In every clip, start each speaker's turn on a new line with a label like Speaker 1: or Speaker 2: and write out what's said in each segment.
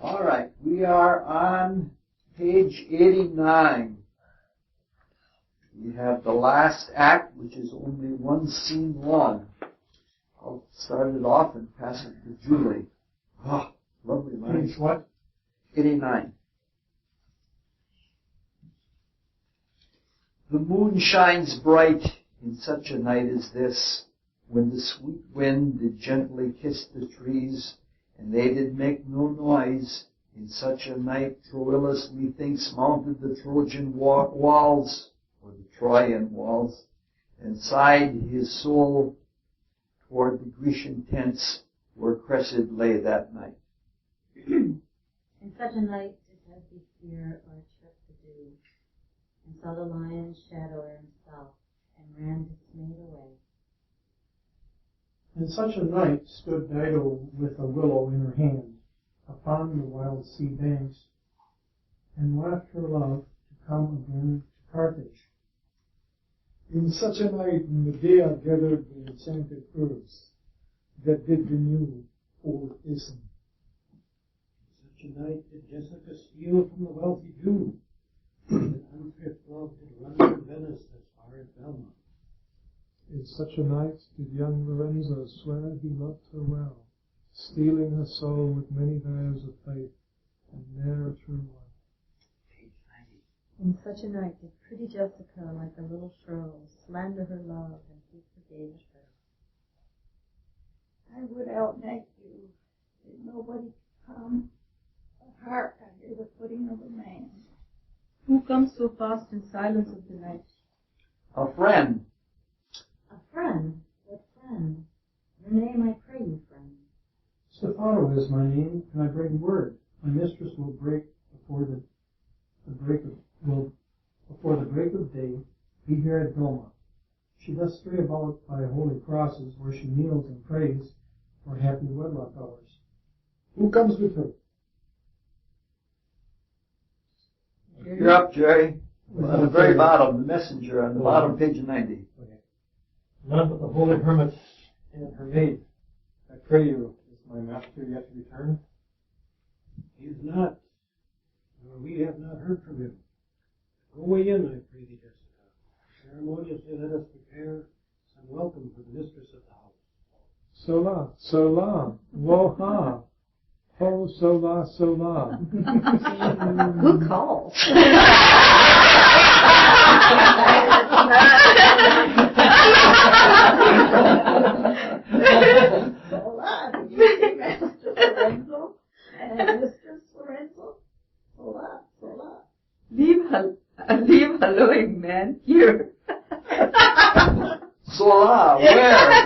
Speaker 1: All right, we are on page 89. We have the last act, which is only one scene long. I'll start it off and pass it to Julie. Oh, lovely line.
Speaker 2: Page what?
Speaker 1: 89. The moon shines bright in such a night as this, when the sweet wind did gently kiss the trees, and they did make no noise. In such a night Troilus methinks mounted the Trojan walls, or the Trojan walls, and sighed his soul toward the Grecian tents where Cressid lay that night.
Speaker 3: In such a night did Hespe fear or trip to do, and saw the lion's shadow himself, and ran dismayed away.
Speaker 2: In such a night stood Dido with a willow in her hand upon the wild sea banks, and left her love to come again to Carthage.
Speaker 4: In such a night Medea gathered the enchanted herbs that did renew old Aeson.
Speaker 5: In such a night did Jessica steal from the wealthy Jew, and unthrift love did run from Venice as far as Belmont.
Speaker 4: In such a night did young Lorenzo swear he loved her well, stealing her soul with many vows of faith, and ne'er a true one.
Speaker 3: In such a night did pretty Jessica, like a little shrew, slander her love, and he forgave her.
Speaker 6: I would outnight you, did nobody come. But hark, I hear the footing of a man.
Speaker 3: Who comes so fast in silence of the night?
Speaker 1: A friend.
Speaker 3: A friend? What friend? Your name, I pray you, friend.
Speaker 2: Stephano is my name, and I bring word. My mistress will break before the break of day, be here at Belmont. She does stray about by holy crosses, where she kneels and prays for happy wedlock hours.
Speaker 4: Who comes with her?
Speaker 1: You're up, Jerry. On the very bottom, the messenger on the bottom, page 90.
Speaker 5: Okay. None but the holy hermit and her maid. I pray you, is my master yet to return? He is not, nor we have not heard from him. Go away in, I pray thee, Jessica. Ceremoniously let us prepare some welcome for the mistress of the house.
Speaker 4: Sola, sola, woha. Ho, sola, sola.
Speaker 3: Who calls?
Speaker 6: Hola, did you see Master Lorenzo and Mistress Lorenzo? Hola, hola.
Speaker 3: Leave hallooing man here.
Speaker 1: Sola,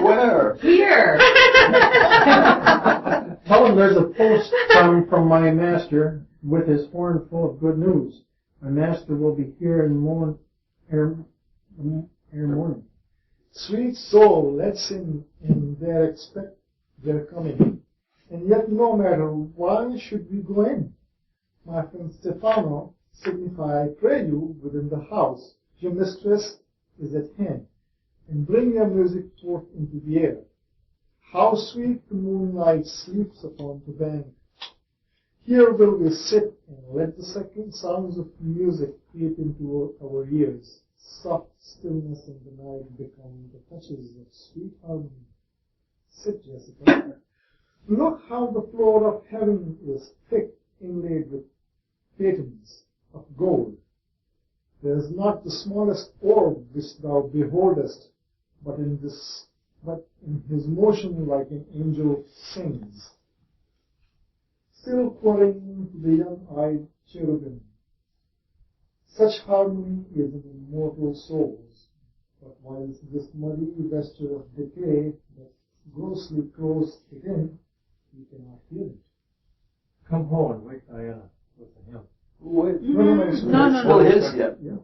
Speaker 1: where?
Speaker 3: Here.
Speaker 2: Tell him there's a post come from my master with his horn full of good news. My master will be here ere morning.
Speaker 4: Sweet soul, let's in there expect their coming. And yet no matter, why should we go in? My friend Stephano, signify, I pray you, within the house, your mistress is at hand, and bring your music forth into the air. How sweet the moonlight sleeps upon the bank. Here will we sit and let the second sounds of music creep into our ears. Soft stillness in the night become the touches of sweet harmony. Sit, Jessica. Look how the floor of heaven is thick inlaid with patens of gold. There is not the smallest orb which thou beholdest, but in his motion like an angel sings, still calling to the young-eyed cherubim. Such harmony is in immortal souls, but whilst this muddy vesture of decay that grossly clothes it in, we cannot feel it.
Speaker 5: Come home and wake Diana with the hymn.
Speaker 1: Wait,
Speaker 3: No.
Speaker 1: Well, his yet.
Speaker 4: Yeah.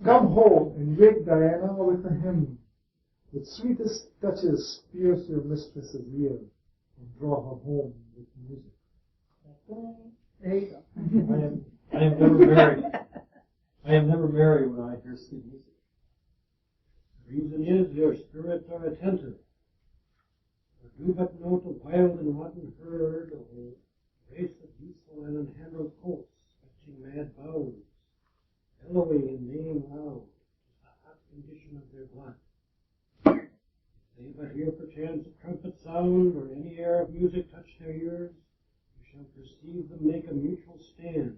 Speaker 4: Come home and wake Diana with a hymn. With sweetest touches pierce your mistress's ear and draw her home with music.
Speaker 3: There you go.
Speaker 5: I am never married. I am never merry when I hear sweet music. The reason is your spirits are attentive. For do but note a wild and wanton herd, race of youthful and unhandled colts, fetching mad bounds, bellowing and neighing loud, is the hot condition of their blood. If they but hear perchance a trumpet sound, or any air of music touch their ears, you shall perceive them make a mutual stand,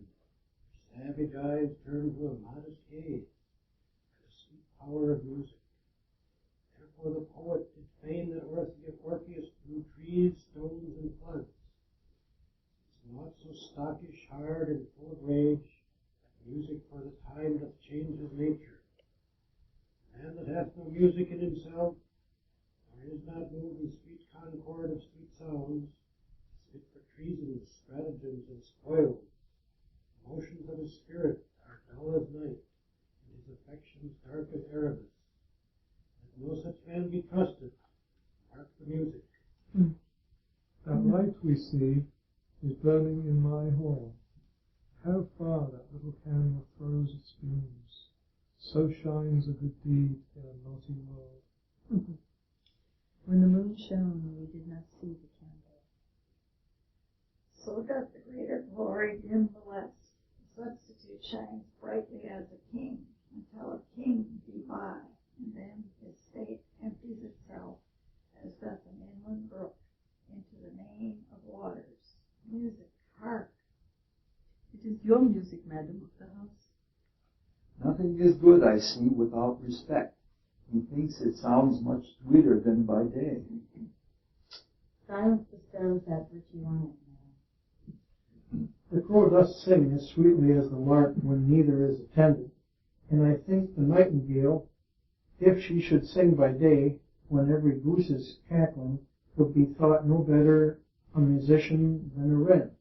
Speaker 5: their savage eyes turn to a modest gaze, at the sweet power of music. Therefore the poet did feign that Orpheus through trees, stones, and floods. It's not so stockish, hard, and full of rage, that music for the time doth change his nature. Man that hath no music in himself, nor is not moved in sweet concord of sweet sounds, is fit for treasons, stratagems, and spoils. The motions of his spirit are dull as night, and his affections dark as Erebus. Let no such man be trusted. Mark the music.
Speaker 2: That light we see is burning in my hall. How far that little candle throws its beams. So shines a good deed in a naughty world.
Speaker 3: When the moon shone, we did not see the candle.
Speaker 6: So doth the greater glory dim the less. The substitute shines brightly as a king, until a king be by, and then his state empties itself, as doth an inland brook, into the main of waters. Music, hark!
Speaker 7: It is your music, madam, of the house.
Speaker 1: Nothing is good, I see, without respect. Methinks it sounds much sweeter than by day.
Speaker 3: Silence bestows that virtue on it, madam.
Speaker 2: The crow doth sing as sweetly as the lark when neither is attended, and I think the nightingale, if she should sing by day, when every goose is cackling, would be thought no better a musician than a wren.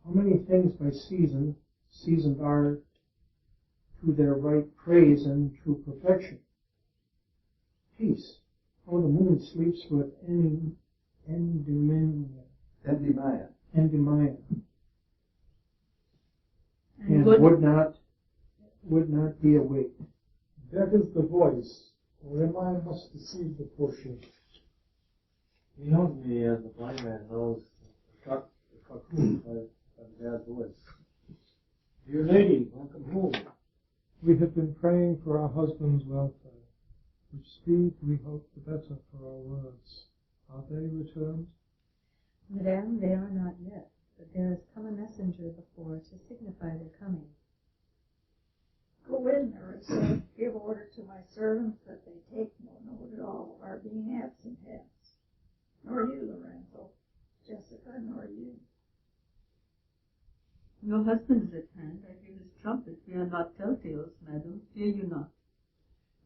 Speaker 2: How many things by seasoned are to their right praise and true perfection. Peace. Oh, the moon sleeps with Endymion, and would not be awake.
Speaker 4: That is the voice, or am I must deceive the poor sheep?
Speaker 5: He knows me as the blind man knows the cuckoo by the bad voice. Dear lady, welcome home.
Speaker 2: We have been praying for our husband's welfare, which speed we hope the better for our words. Are they returned?
Speaker 3: Madame, they are not yet, but there has come a messenger before to signify their coming.
Speaker 6: Go in, Marissa. Give order to my servants that they take no note at all of our being absent hence. Nor you, Lorenzo, Jessica, nor you.
Speaker 7: Your husband is at hand. I hear his trumpet. We are not telltales, madam. Fear you not.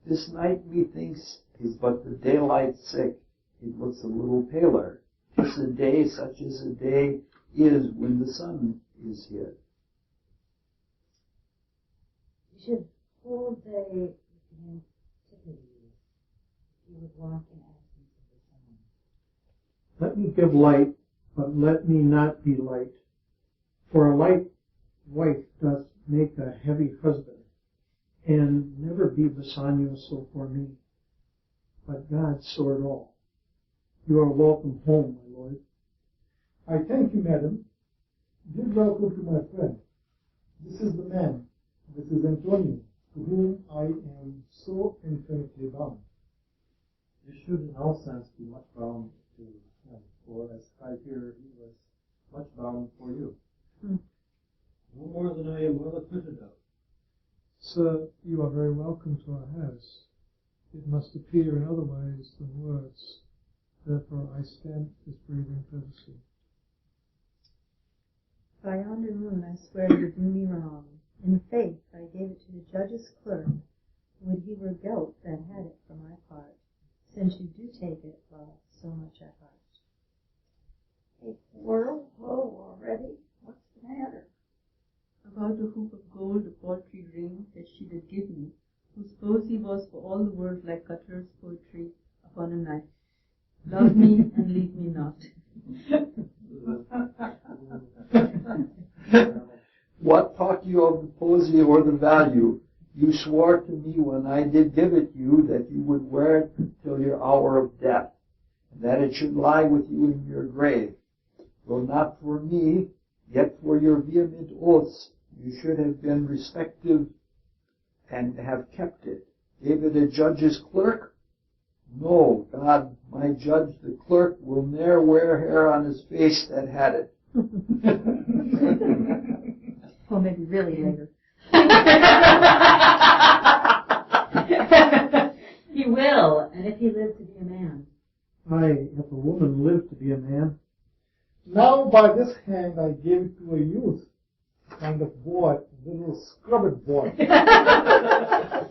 Speaker 1: This night, methinks, is but the daylight sick. It looks a little paler. 'Tis a day such as a day is when the sun is hid.
Speaker 3: You should whole day with the antipodes. You would walk in absence of the sun.
Speaker 2: Let me give light, but let me not be light. For a light wife doth make a heavy husband, and never be Bassanio so for me. But God saw it all. You are welcome home, my lord.
Speaker 4: I thank you, madam. Give welcome to my friend. This is the man. This is Antonio, to whom I am so infinitely bound.
Speaker 5: You should in all sense be much bound to him, for as I hear he was much bound for you. No more than I am well acquitted of.
Speaker 2: Sir, you are very welcome to our house. It must appear in other ways than words. Therefore I stamp this breathing courtesy.
Speaker 3: By yonder moon I swear you do me wrong. In faith I gave it to the judge's clerk. Would he were guilt that had it for my part, since you do take it, love, so much at heart.
Speaker 6: A quarrel? Oh, already? What's the matter?
Speaker 7: About a hoop of gold, a paltry ring that she did give me, whose posy was for all the world like Cutler's poetry upon a knife. Love me and leave me not.
Speaker 1: What talk you of the posy or the value? You swore to me when I did give it you that you would wear it till your hour of death, and that it should lie with you in your grave. though not for me, yet for your vehement oaths you should have been respective and have kept it. Gave it a judge's clerk? No, God, my judge, the clerk, will ne'er wear hair on his face that had it.
Speaker 3: Well, maybe really later.
Speaker 8: He will, and if he lives to be a man.
Speaker 2: Aye, if a woman lived to be a man.
Speaker 4: Now by this hand I gave it to a youth, kind of boy, a little scrubbed boy.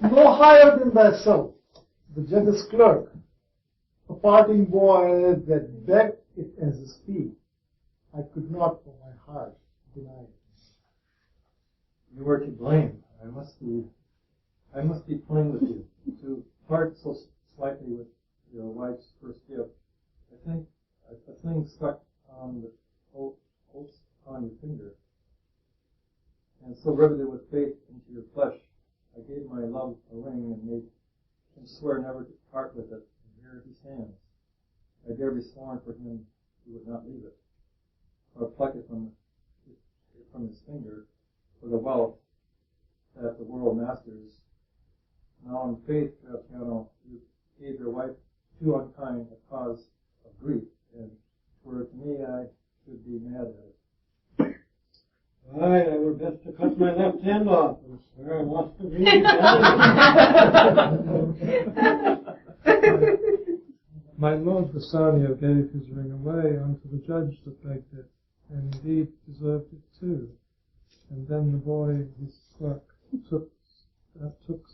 Speaker 4: No higher than thyself, the judge's clerk, a parting boy that begged it as his fee. I could not for my heart deny it.
Speaker 5: You were to blame. I must be plain with you. To part so slightly with your wife's first gift, I think a thing stuck on the oath on your finger, and so riveted with faith into your flesh, I gave my love a ring and made him swear never to part with it. And here he stands. I dare be sworn for him he would not leave it, or pluck it from his finger, for the wealth that the world masters. Now in faith, Graziano, you gave your wife too unkind a cause of grief, and were to me I should be mad at it. Aye, I were best to cut my left hand off and swear I lost the ring.
Speaker 9: My lord Bassanio gave his ring away unto the judge that begged it, and indeed deserved it too. And then the boy, his clerk, took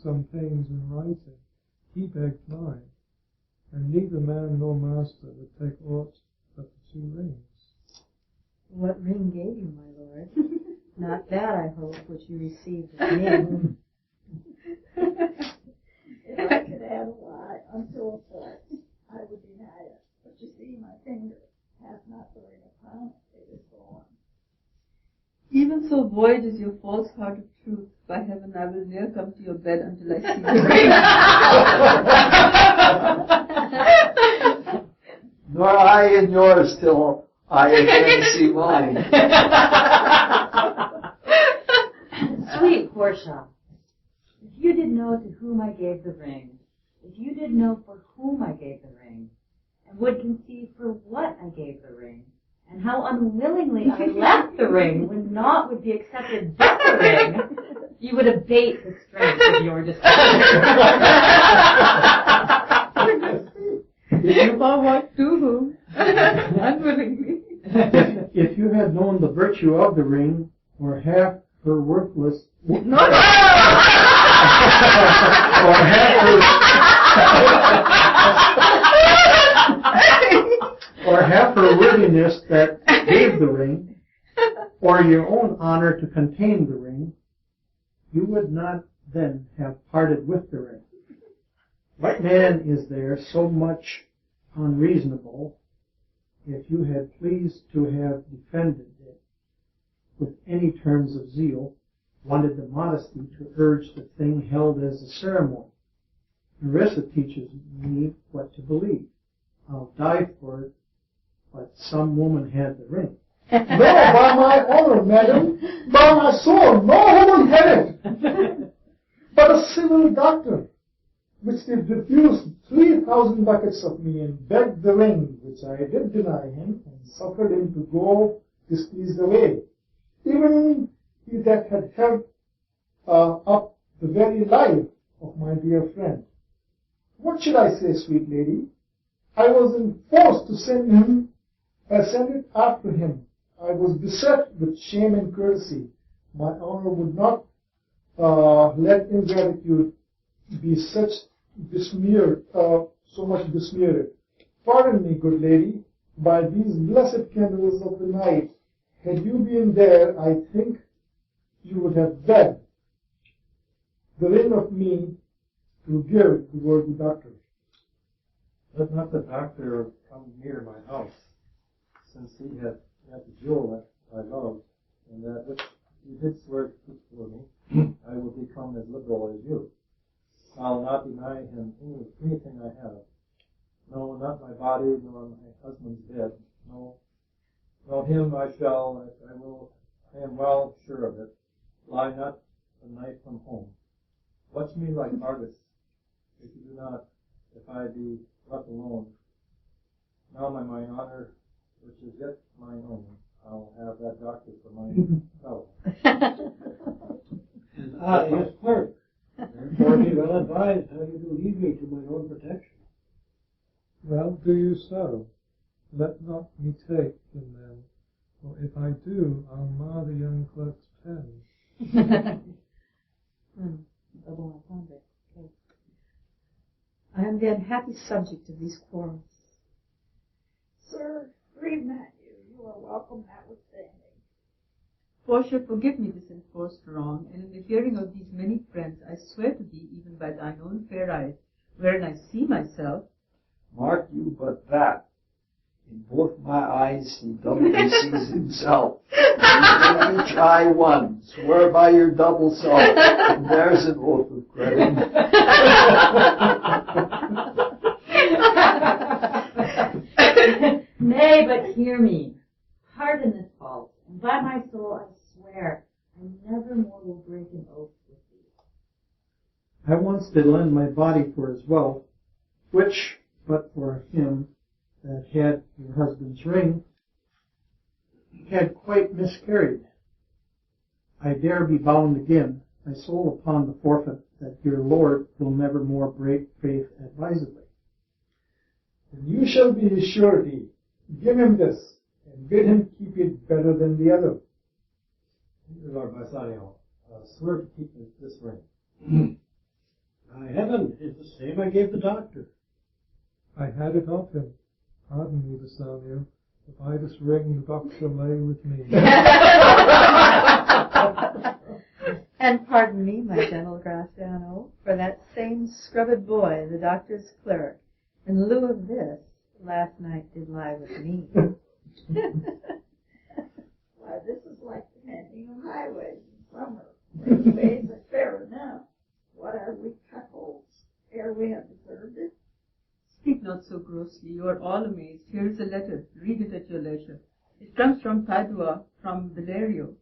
Speaker 9: some pains in writing. He begged mine, and neither man nor master would take aught but the 2 rings.
Speaker 3: What ring gave you, my lord? Not that, I hope, which you received of me.
Speaker 6: If I could add a lie unto a fault, I would deny it. But you see, my finger hath not the ring upon it. It is gone.
Speaker 7: Even so void is your false heart of truth. By heaven, I will ne'er come to your bed until I see the ring.
Speaker 1: Nor I in yours till I again see mine.
Speaker 8: Sweet Portia, if you did know to whom I gave the ring, if you did know for whom I gave the ring, and would conceive for what I gave the ring, and how unwillingly I left the ring when naught would be accepted but the ring, you would abate the strength of your discussion.
Speaker 7: If I want to whom? Unwillingly.
Speaker 2: If you had known the virtue of the ring, or half her worthless...
Speaker 7: No.
Speaker 2: or half her... or half her worthiness that gave the ring, or your own honor to contain the ring, you would not then have parted with the ring. What man is there so much unreasonable, if you had pleased to have defended it with any terms of zeal, wanted the modesty to urge the thing held as a ceremony? Marissa teaches me what to believe. I'll die for it, but some woman had the ring.
Speaker 4: No, by my honor, madam, by my soul, no woman had it, but a civil doctor, which did refuse 3,000 buckets of me and begged the ring, which I did deny him, and suffered him to go displeased away. Even he that had held up the very life of my dear friend. What should I say, sweet lady? I was forced to send it after him. I was beset with shame and courtesy. My honor would not let ingratitude be so much besmeared. Pardon me, good lady, by these blessed candles of the night, had you been there, I think you would have begged the ring of me to give the worthy doctor.
Speaker 5: Let not the doctor come near my house, since he hath the jewel that I loved, and that which you did swear to keep for me, I will become as liberal as you. I'll not deny him anything I have. No, not my body, nor my husband's bed. No, Well, him I shall, I am well sure of it, lie not a night from home. Watch me like Argus, if you do not, if I be left alone. Now my honor, which is yet mine own, I'll have that doctor for my fellow.
Speaker 10: And I, his clerk, therefore be well advised how you do leave me to my own protection.
Speaker 9: Well, do you so? Let not me take him then, for if I do, I'll mar the young clerk's pen.
Speaker 3: Double entendre. Okay. I am the unhappy subject of these quarrels.
Speaker 6: Sir, grieve not you are welcome notwithstanding.
Speaker 7: Portia, forgive me this enforced wrong, and in the hearing of these many friends, I swear to thee, even by thine own fair eyes, wherein I see myself.
Speaker 1: Mark you but that. In both my eyes he doubly sees himself. In each eye one. Swear by your double self. And there's an oath of credit.
Speaker 8: Nay, but hear me. Pardon this fault, and by my soul I swear I never more will break an oath with thee.
Speaker 2: I once did lend my body for his wealth, which, but for him that had your husband's ring, had quite miscarried. I dare be bound again, my soul upon the forfeit, that your Lord will never more break faith advisedly.
Speaker 4: And you shall be his surety. Give him this, and bid him keep it better than the other.
Speaker 5: Lord Bassanio, swear to keep this ring.
Speaker 10: My heaven is the same I gave the doctor.
Speaker 9: I had it of him. Pardon me, Bassanio, if by this ring the doctor lay with me.
Speaker 3: And pardon me, my gentle Graciano, for that same scrubbed boy, the doctor's clerk, in lieu of this, last night did lie with me.
Speaker 6: Why, this is like the mending of highways in summer, where the ways are fair enough. What are we cuckolds, ere we have deserved it?
Speaker 7: Speak not so grossly, you are all amazed. Here is a letter, read it at your leisure. It comes from Padua, from Valerio.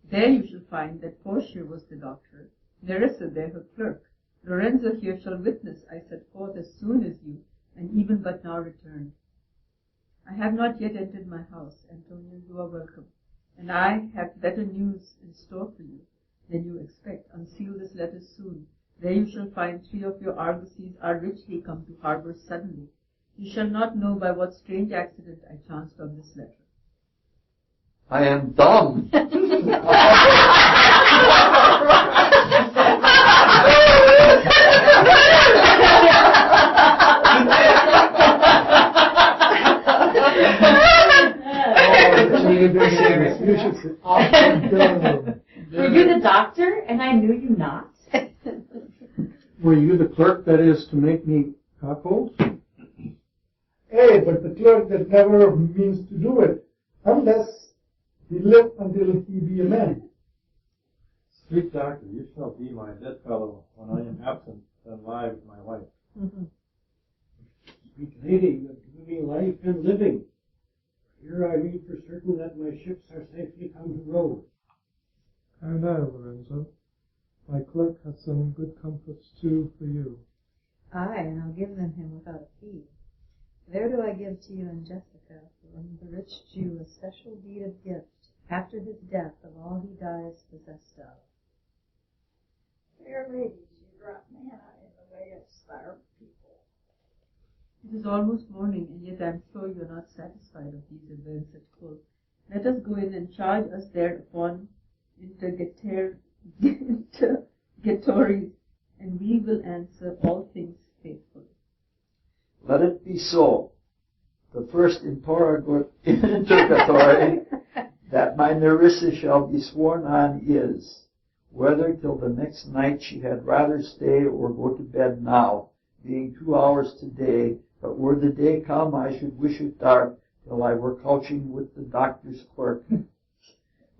Speaker 7: There you shall find that Portia was the doctor, Nerissa there her clerk. Lorenzo here shall witness I set forth as soon as you, and even but now returned. I have not yet entered my house, Antonio, you are welcome, and I have better news in store for you than you expect. Unseal this letter soon. There you shall find 3 of your argosies are richly come to harbor suddenly. You shall not know by what strange accident I chanced on this letter.
Speaker 1: I am dumb.
Speaker 4: You should say, I'm done.
Speaker 8: Were you the doctor, and I knew you not?
Speaker 2: Were you the clerk that is to make me cuckold?
Speaker 4: Hey, but the clerk that never means to do it, unless he live until he be a man.
Speaker 5: Sweet doctor, you shall be my dead fellow when I am absent and lie with my wife.
Speaker 10: Sweet lady, you have given me life and living. Here I read for certain that my ships are safely come to road.
Speaker 9: How now, Lorenzo? My clerk has some good comforts too for you.
Speaker 3: Aye, and I'll give them him without a fee. There do I give to you and Jessica, from the rich Jew, a special deed of gift, after his death, of all he dies possessed of.
Speaker 6: Fair ladies, you drop manna in the way of starved people.
Speaker 7: It is almost morning, and yet I am sure you are not satisfied of these events at full. Let us go in and charge us thereupon intergetories, and we will answer all things faithfully.
Speaker 1: Let it be so. The first interrogatory that my Nerissa shall be sworn on is, whether till the next night she had rather stay or go to bed now, being 2 hours today, but were the day come, I should wish it dark, till I were couching with the doctor's clerk.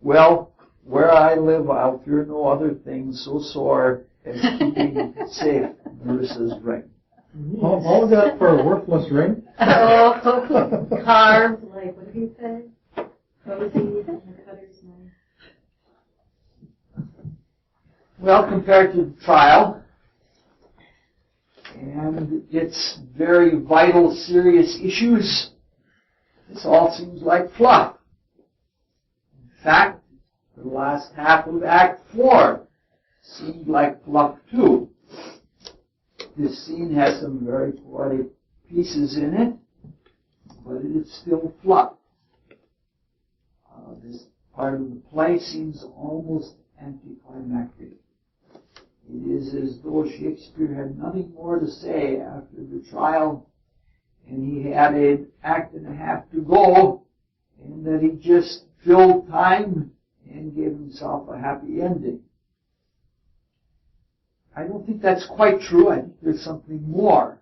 Speaker 1: Well, where I live, I'll fear no other thing so sore as keeping safe Nerissa's ring.
Speaker 2: All that for a worthless ring?
Speaker 8: Oh, carved, like, what did he say? cozy and the cutter's knife.
Speaker 1: Well, compared to the trial and its very vital, serious issues, this all seems like fluff. In fact, the last half of Act 4 seemed like fluff too. This scene has some very poetic pieces in it, but it is still fluff. This part of the play seems almost anticlimactic. It is as though Shakespeare had nothing more to say after the trial, and he had an act and a half to go, and that he just filled time and gave himself a happy ending. I don't think that's quite true. I think there's something more.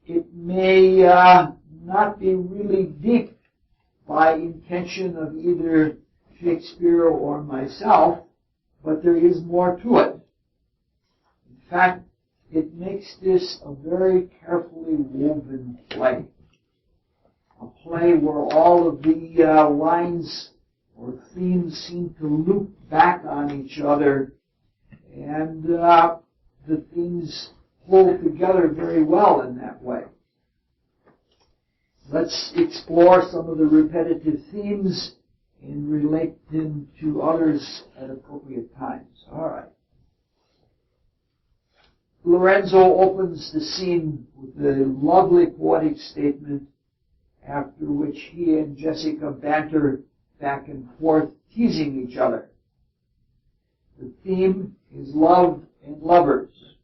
Speaker 1: It may not be really deep by intention of either Shakespeare or myself, but there is more to it. In fact, it makes this a very carefully woven play. A play where all of the lines or themes seem to loop back on each other, and the themes hold together very well in that way. Let's explore some of the repetitive themes and relate them to others at appropriate times. All right. Lorenzo opens the scene with a lovely poetic statement, after which he and Jessica banter back and forth, teasing each other. The theme is love and lovers,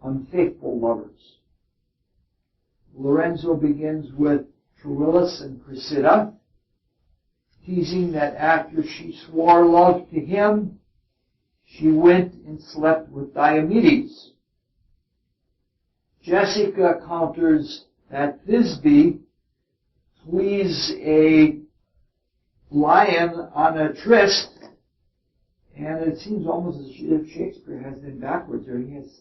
Speaker 1: unfaithful lovers. Lorenzo begins with Troilus and Cressida, teasing that after she swore love to him, she went and slept with Diomedes. Jessica counters that Thisbe flees a lion on a tryst, and it seems almost as if Shakespeare has them backwards, or he has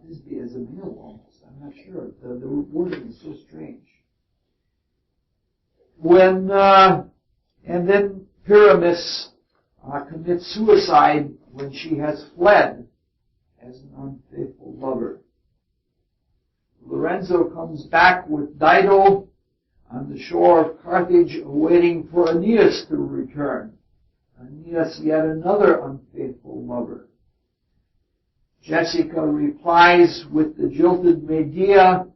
Speaker 1: Thisbe as a male almost. I'm not sure. The wording is so strange. And then Pyramus commits suicide when she has fled as an unfaithful lover. Lorenzo comes back with Dido on the shore of Carthage, waiting for Aeneas to return. Aeneas, yet another unfaithful lover. Jessica replies with the jilted Medea,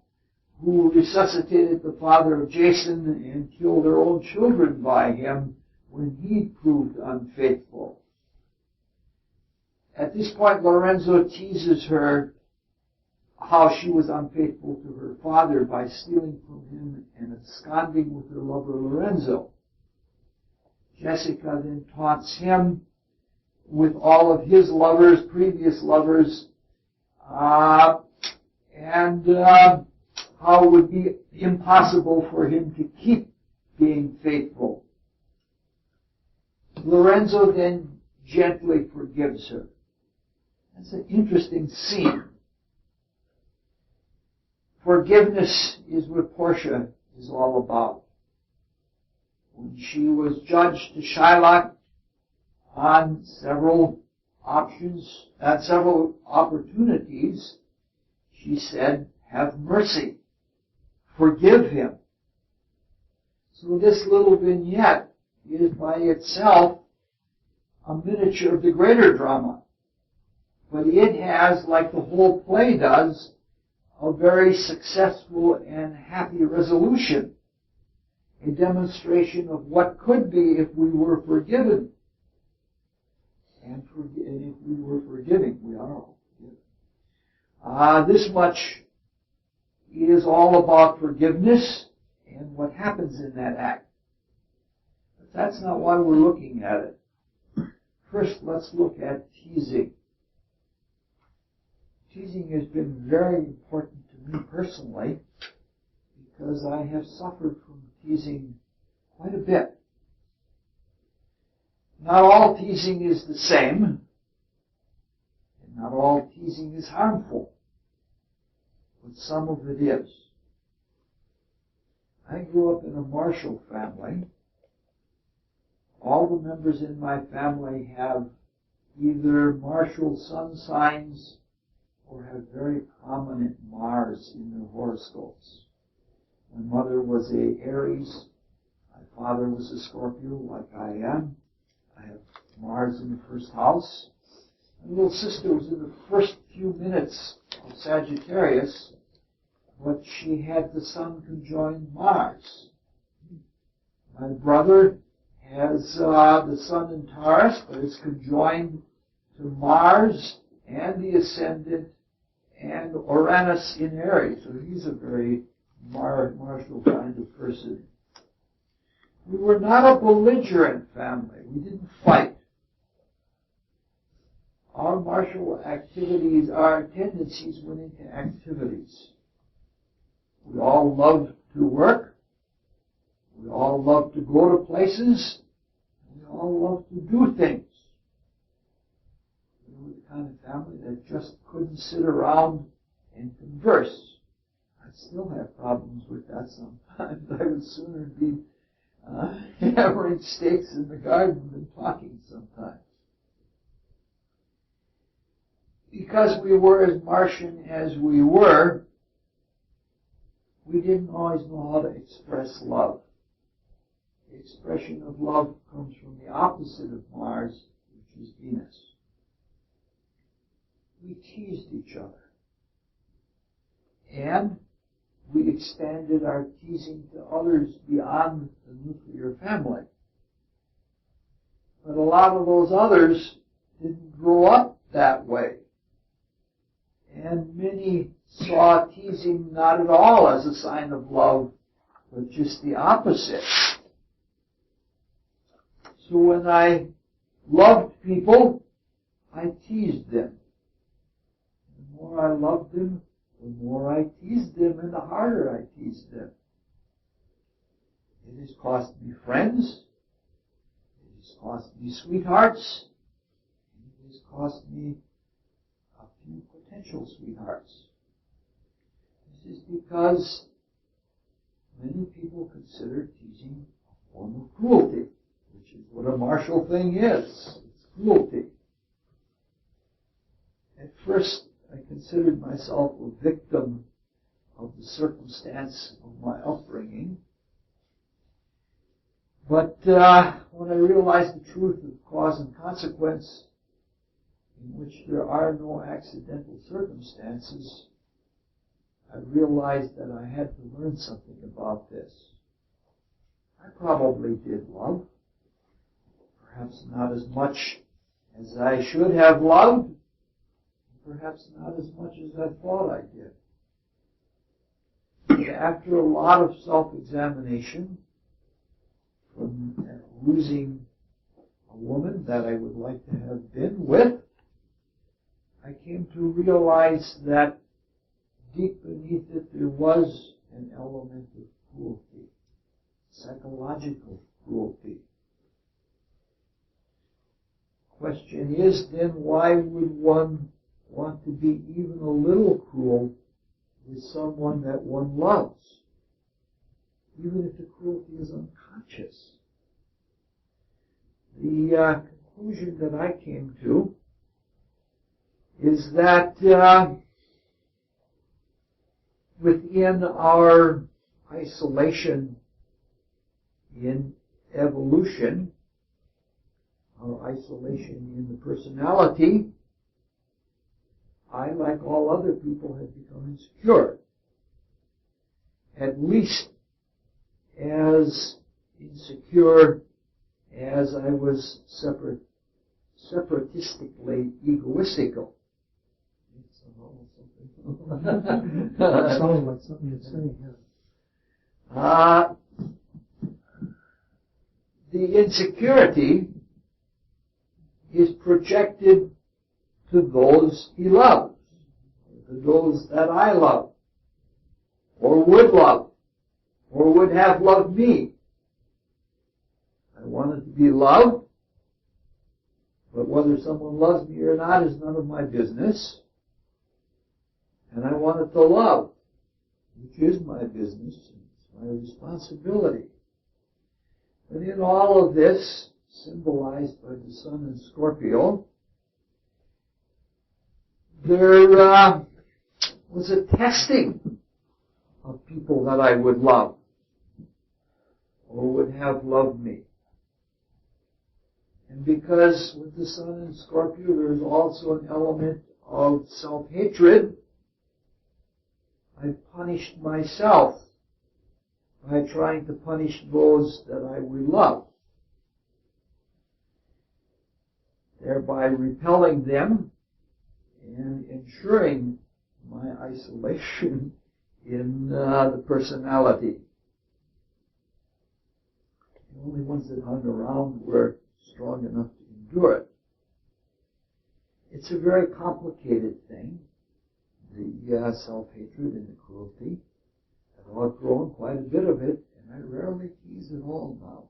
Speaker 1: who resuscitated the father of Jason and killed her own children by him when he proved unfaithful. At this point, Lorenzo teases her how she was unfaithful to her father by stealing from him and absconding with her lover Lorenzo. Jessica then taunts him with all of his lovers, previous lovers, and how it would be impossible for him to keep being faithful. Lorenzo then gently forgives her. That's an interesting scene. Forgiveness is what Portia is all about. When she was judged to Shylock on several opportunities, she said, "Have mercy. Forgive him." So this little vignette is by itself a miniature of the greater drama. But it has, like the whole play does, a very successful and happy resolution. A demonstration of what could be if we were forgiven. And if we were forgiving, we are all forgiven. This much is all about forgiveness and what happens in that act. But that's not why we're looking at it. First, let's look at teasing. Teasing has been very important to me personally because I have suffered from teasing quite a bit. Not all teasing is the same, and not all teasing is harmful, but some of it is. I I grew up in a Marshall family. All the members in my family have either Marshall sun signs or have very prominent Mars in their horoscopes. My mother was a Aries. My father was a Scorpio, like I am. I have Mars in the first house. My little sister was in the first few minutes of Sagittarius, but she had the sun conjoined Mars. My brother has the sun in Taurus, but it's conjoined to Mars and the ascendant and Uranus in Aries. So he's a very martial kind of person. We were not a belligerent family. We didn't fight. Our martial activities, our tendencies went into activities. We all loved to work. We all loved to go to places. We all loved to do things. We were the kind of family that just couldn't sit around and converse. I still have problems with that sometimes. I would sooner be hammering stakes in the garden than talking sometimes. Because we were as Martian as we were, we didn't always know how to express love. The expression of love comes from the opposite of Mars, which is Venus. We teased each other. And we expanded our teasing to others beyond the nuclear family. But a lot of those others didn't grow up that way. And many saw teasing not at all as a sign of love, but just the opposite. So when I loved people, I teased them. The more I loved them, the more I teased them and the harder I teased them. It has cost me friends. It has cost me sweethearts. It has cost me a few potential sweethearts. This is because many people consider teasing a form of cruelty, which is what a martial thing is. It's cruelty. At first, I considered myself a victim of the circumstance of my upbringing. But when I realized the truth of cause and consequence, in which there are no accidental circumstances, I realized that I had to learn something about this. I probably did love, perhaps not as much as I should have loved, perhaps not as much as I thought I did. But after a lot of self-examination, from losing a woman that I would like to have been with, I came to realize that deep beneath it there was an element of cruelty, psychological cruelty. Question is then, why would one want to be even a little cruel with someone that one loves, even if the cruelty is unconscious? The conclusion that I came to is that within our isolation in evolution, our isolation in the personality, I, like all other people, had become insecure. At least as insecure as I was separatistically egoistical.
Speaker 2: Sounds like something you'd say,
Speaker 1: yeah. The insecurity is projected to those he loves, to those that I love, or would love, or would have loved me. I wanted to be loved, but whether someone loves me or not is none of my business. And I wanted to love, which is my business. It's my responsibility. But in all of this, symbolized by the sun in Scorpio, there was a testing of people that I would love or would have loved me. And because with the sun in Scorpio there's also an element of self-hatred, I punished myself by trying to punish those that I would love, thereby repelling them and ensuring my isolation in the personality. The only ones that hung around were strong enough to endure it. It's a very complicated thing, the self-hatred and the cruelty. I've outgrown quite a bit of it, and I rarely tease it all now,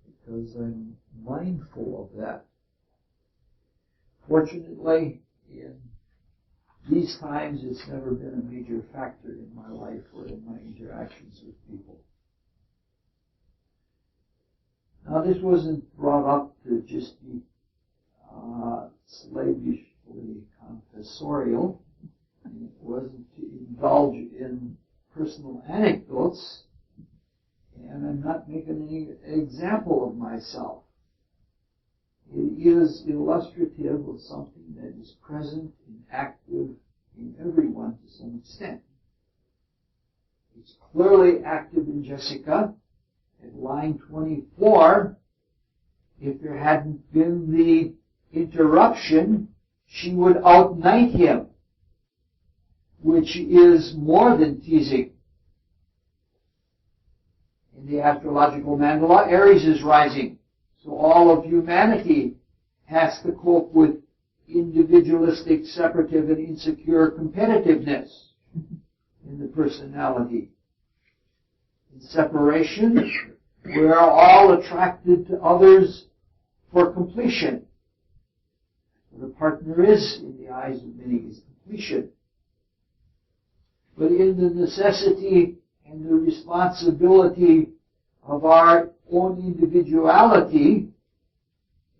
Speaker 1: because I'm mindful of that. Fortunately, in these times, it's never been a major factor in my life or in my interactions with people. Now, this wasn't brought up to just be slavishly confessorial. It wasn't to indulge in personal anecdotes, and I'm not making any example of myself. It is illustrative of something that is present and active in everyone to some extent. It's clearly active in Jessica. At line 24, if there hadn't been the interruption, she would outnight him, which is more than teasing. In the astrological mandala, Aries is rising. So all of humanity has to cope with individualistic, separative, and insecure competitiveness in the personality. In separation, we are all attracted to others for completion. What a partner is, in the eyes of many, is completion. But in the necessity and the responsibility of our own individuality,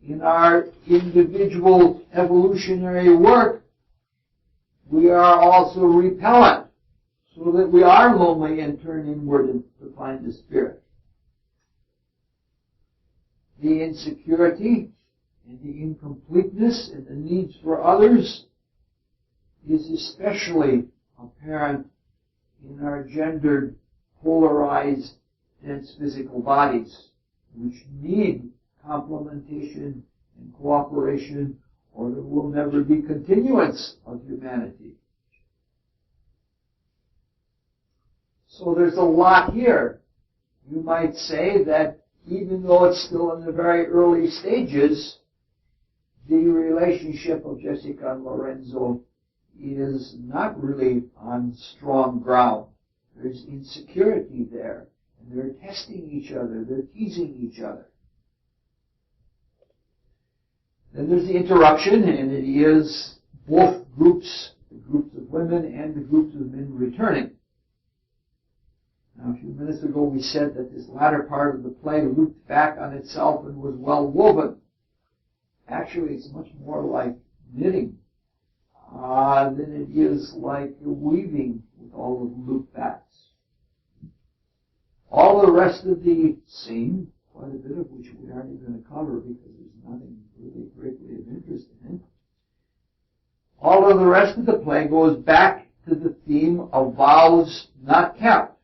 Speaker 1: in our individual evolutionary work, we are also repellent, so that we are lonely and turn inward to find the Spirit. The insecurity and the incompleteness and the needs for others is especially apparent in our gendered, polarized, dense physical bodies, which need complementation and cooperation, or there will never be continuance of humanity. So there's a lot here. You might say that even though it's still in the very early stages, the relationship of Jessica and Lorenzo is not really on strong ground. There's insecurity there, and they're testing each other, they're teasing each other. Then there's the interruption, and it is both groups, the groups of women and the groups of men returning. Now, a few minutes ago we said that this latter part of the play looped back on itself and was well woven. Actually, it's much more like knitting than it is like weaving with all of the loop backs. All the rest of the scene, quite a bit of which we aren't even going to cover because there's nothing really greatly of interest in it, all of the rest of the play goes back to the theme of vows not kept.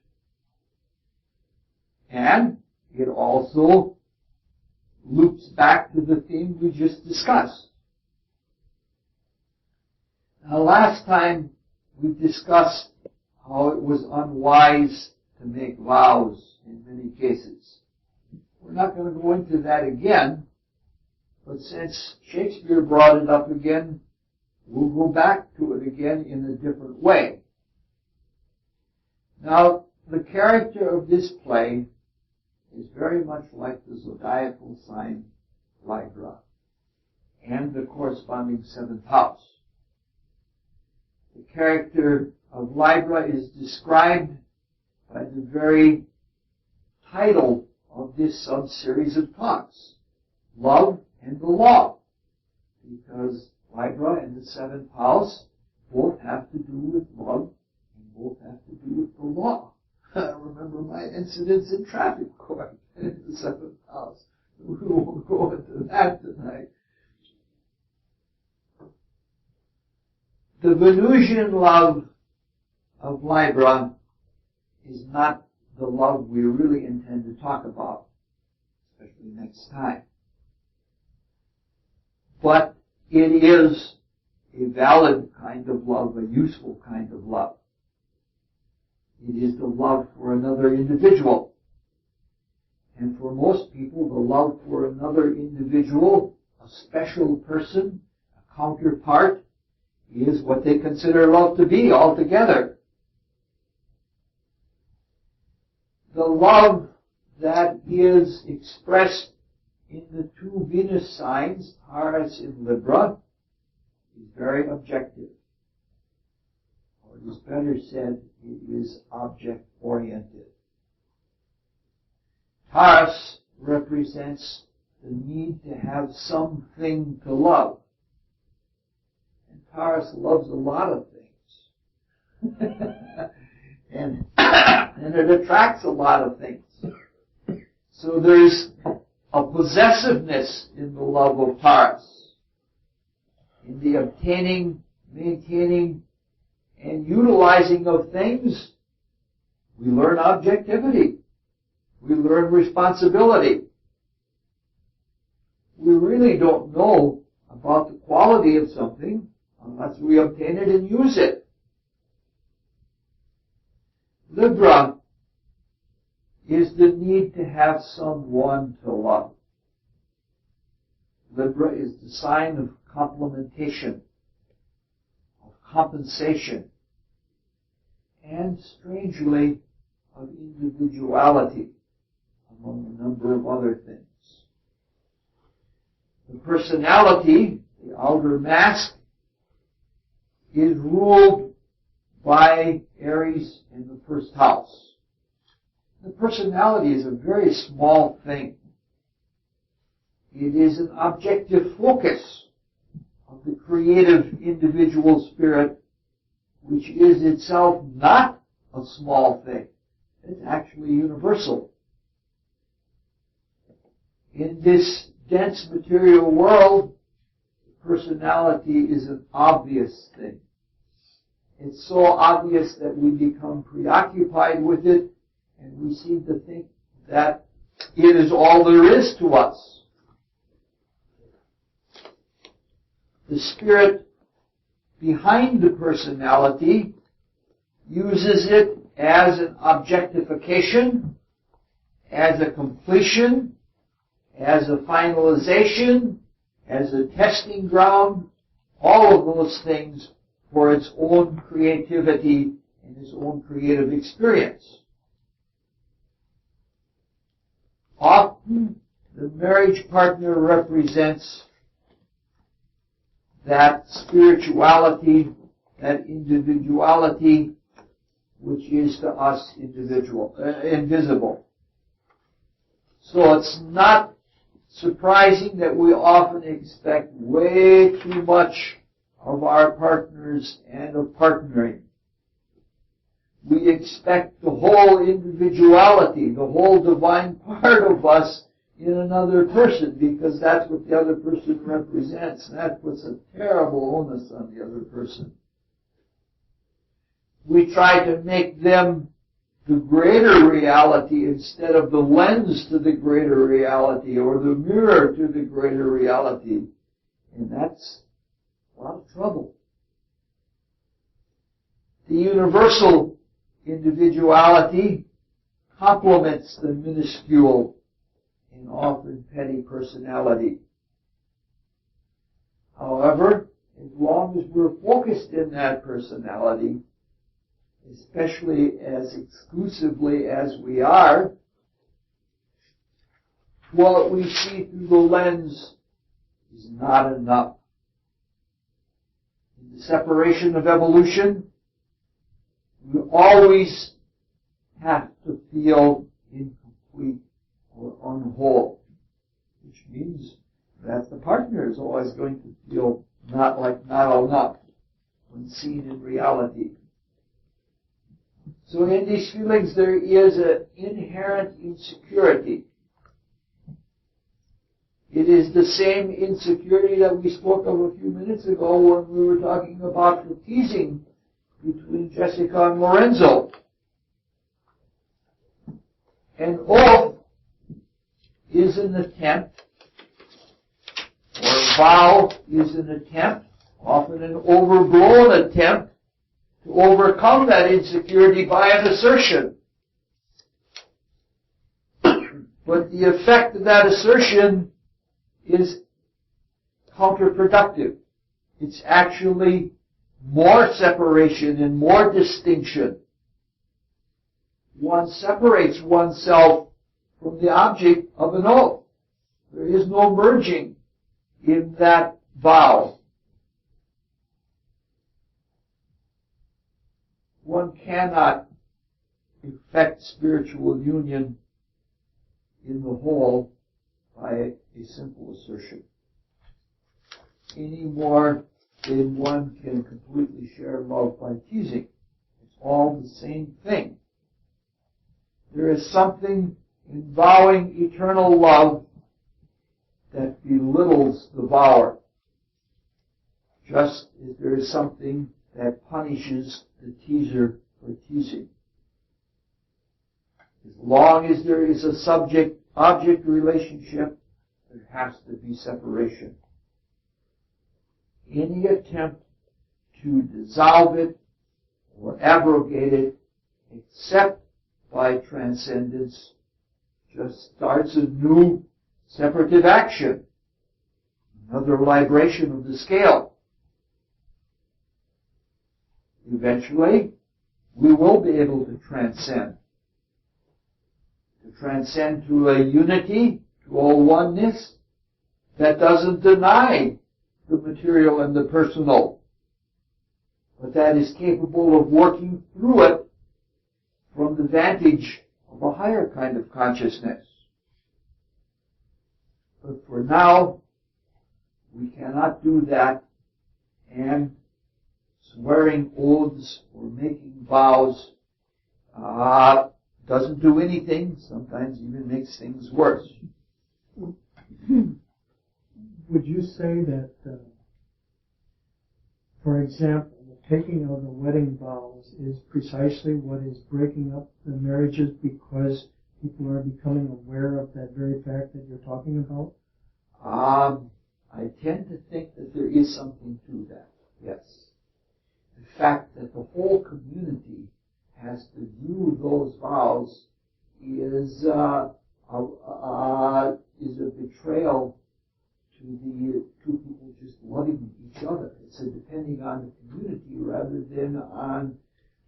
Speaker 1: And it also loops back to the theme we just discussed. Now, last time we discussed how it was unwise to make vows in many cases. We're not going to go into that again, but since Shakespeare brought it up again, we'll go back to it again in a different way. Now, the character of this play is very much like the zodiacal sign Libra and the corresponding seventh house. The character of Libra is described by the very title of this sub-series of talks, Love and the Law, because Libra and the seventh house both have to do with love and both have to do with the law. I remember my incidents in traffic court in the seventh house. We won't go into that tonight. The Venusian love of Libra is not the love we really intend to talk about, especially next time. But it is a valid kind of love, a useful kind of love. It is the love for another individual. And for most people, the love for another individual, a special person, a counterpart, is what they consider love to be altogether. The love that is expressed in the two Venus signs, Taurus and Libra, is very objective. Or it is better said, it is object-oriented. Taurus represents the need to have something to love. And Taurus loves a lot of things. and it attracts a lot of things. So there's a possessiveness in the love of Taurus, in the obtaining, maintaining, and utilizing of things. We learn objectivity. We learn responsibility. We really don't know about the quality of something unless we obtain it and use it. Libra is the need to have someone to love. Libra is the sign of complementation, of compensation, and strangely, of individuality, among a number of other things. The personality, the outer mask, is ruled by Aries in the first house. The personality is a very small thing. It is an objective focus of the creative individual spirit, which is itself not a small thing. It's actually universal. In this dense material world, personality is an obvious thing. It's so obvious that we become preoccupied with it, and we seem to think that it is all there is to us. The spirit behind the personality uses it as an objectification, as a completion, as a finalization, as a testing ground, all of those things for its own creativity and its own creative experience. Often, the marriage partner represents that spirituality, that individuality, which is to us invisible. So it's not surprising that we often expect way too much of our partners and of partnering. We expect the whole individuality, the whole divine part of us in another person, because that's what the other person represents. And that puts a terrible onus on the other person. We try to make them the greater reality instead of the lens to the greater reality or the mirror to the greater reality. And that's a lot of trouble. The universal individuality complements the minuscule and often petty personality. However, as long as we're focused in that personality, especially as exclusively as we are, what we see through the lens is not enough. In the separation of evolution, we always have to feel incomplete one whole, which means that the partner is always going to feel not enough when seen in reality. So in these feelings there is an inherent insecurity. It is the same insecurity that we spoke of a few minutes ago when we were talking about the teasing between Jessica and Lorenzo. An oath is an attempt, or vow is an attempt, often an overblown attempt, to overcome that insecurity by an assertion. But the effect of that assertion is counterproductive. It's actually more separation and more distinction. One separates oneself from the object of an oath. There is no merging in that vow. One cannot effect spiritual union in the whole by a simple assertion, any more than one can completely share love by teasing. It's all the same thing. There is something in vowing eternal love that belittles the vower, just as there is something that punishes the teaser for teasing. As long as there is a subject-object relationship, there has to be separation. Any attempt to dissolve it or abrogate it, except by transcendence, just starts a new separative action, another libration of the scale. Eventually, we will be able to transcend to a unity, to a oneness that doesn't deny the material and the personal, but that is capable of working through it from the vantage of a higher kind of consciousness. But for now, we cannot do that, and swearing oaths or making vows doesn't do anything, sometimes even makes things worse.
Speaker 2: Would you say that, for example, the taking of the wedding vows is precisely what is breaking up the marriages because people are becoming aware of that very fact that you're talking about?
Speaker 1: I tend to think that there is something to that, yes. The fact that the whole community has to view those vows is a betrayal to the two people just loving each other. It's a depending on the community rather than on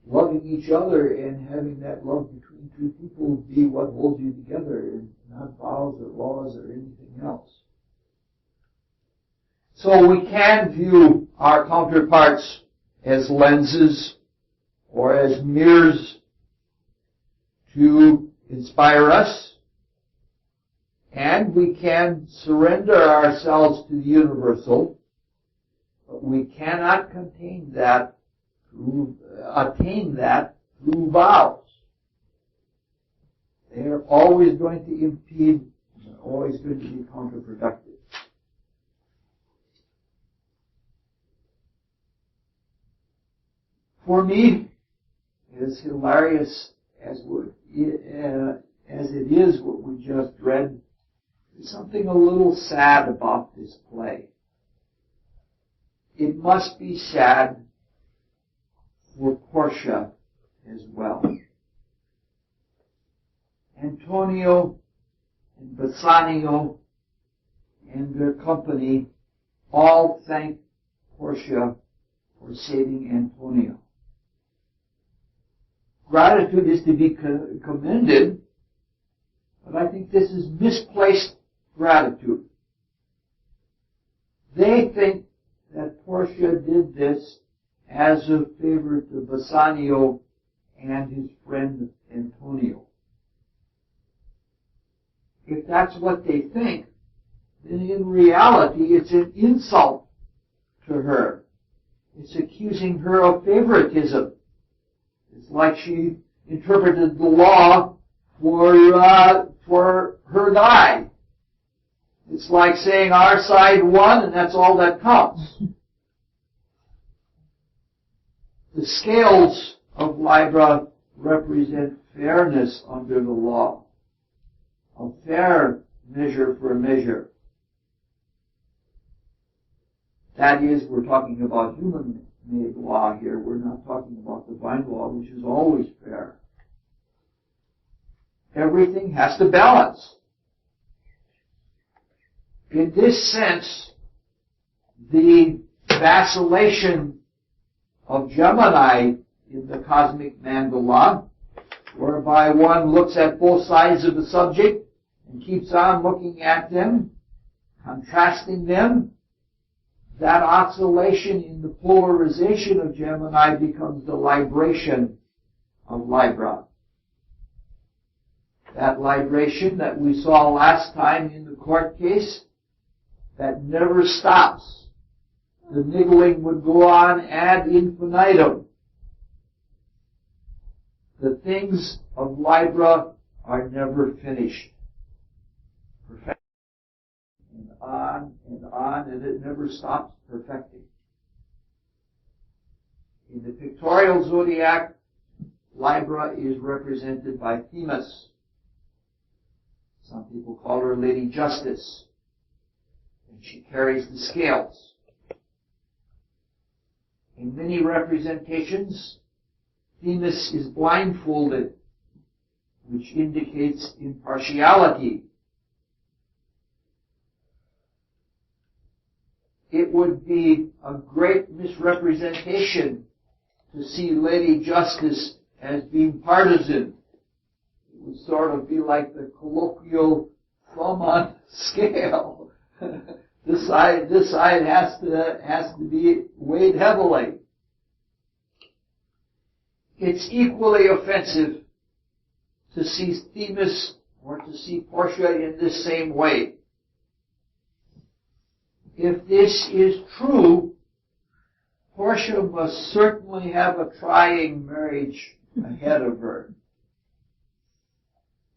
Speaker 1: loving each other and having that love between two people be what holds you together, and not vows or laws or anything else. So we can view our counterparts as lenses or as mirrors to inspire us, and we can surrender ourselves to the universal, but we cannot attain that through vows. They are always going to impede, they're always going to be counterproductive. For me, as hilarious as it is what we just read, there's something a little sad about this play. It must be sad for Portia as well. Antonio and Bassanio and their company all thank Portia for saving Antonio. Gratitude is to be commended, but I think this is misplaced gratitude. They think that Portia did this as a favor to Bassanio and his friend Antonio. if that's what they think, then in reality it's an insult to her. It's accusing her of favoritism. It's like she interpreted the law for her guy. It's like saying our side won and that's all that counts. The scales of Libra represent fairness under the law. A fair measure for measure. That is, we're talking about human-made law here. We're not talking about divine law, which is always fair. Everything has to balance. In this sense, the vacillation of Gemini in the cosmic mandala, whereby one looks at both sides of the subject and keeps on looking at them, contrasting them, that oscillation in the polarization of Gemini becomes the libration of Libra. That libration that we saw last time in the court case, that never stops. The niggling would go on ad infinitum. The things of Libra are never finished. Perfect. And on, and it never stops perfecting. In the pictorial zodiac, Libra is represented by Themis. Some people call her Lady Justice. And she carries the scales. In many representations, Themis is blindfolded, which indicates impartiality. It would be a great misrepresentation to see Lady Justice as being partisan. It would sort of be like the colloquial thumb on scale. This side has to be weighed heavily. It's equally offensive to see Themis or to see Portia in this same way. If this is true, Portia must certainly have a trying marriage ahead of her.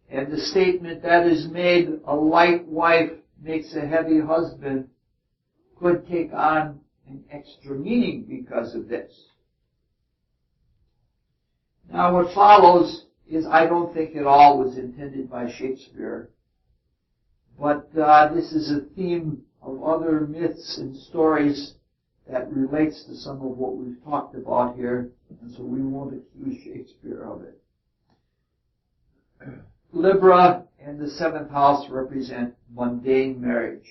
Speaker 1: And the statement that is made, a light wife makes a heavy husband, could take on an extra meaning because of this. Now what follows is, I don't think it all was intended by Shakespeare, but this is a theme of other myths and stories that relates to some of what we've talked about here, and so we won't accuse Shakespeare of it. Libra and the seventh house represent mundane marriage.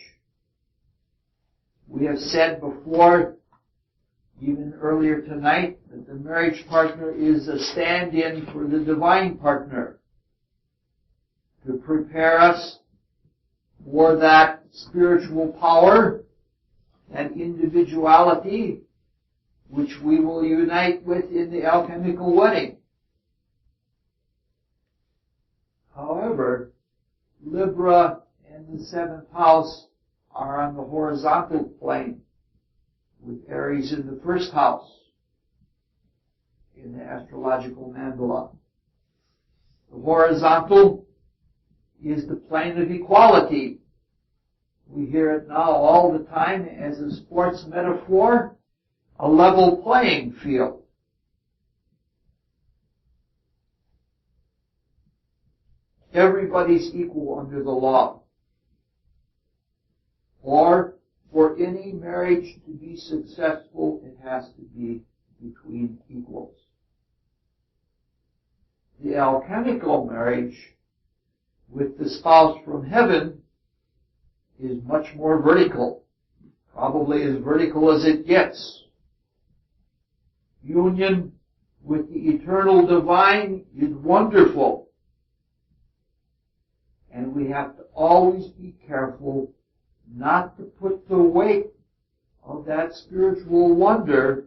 Speaker 1: We have said before, even earlier tonight, that the marriage partner is a stand-in for the divine partner to prepare us for that spiritual power and individuality which we will unite with in the alchemical wedding. However, Libra and the seventh house are on the horizontal plane, with Aries in the first house in the astrological mandala. The horizontal is the plane of equality. We hear it now all the time as a sports metaphor, a level playing field. Everybody's equal under the law. Or, for any marriage to be successful, it has to be between equals. The alchemical marriage with the spouse from heaven is much more vertical, probably as vertical as it gets. Union with the eternal divine is wonderful. And we have to always be careful not to put the weight of that spiritual wonder,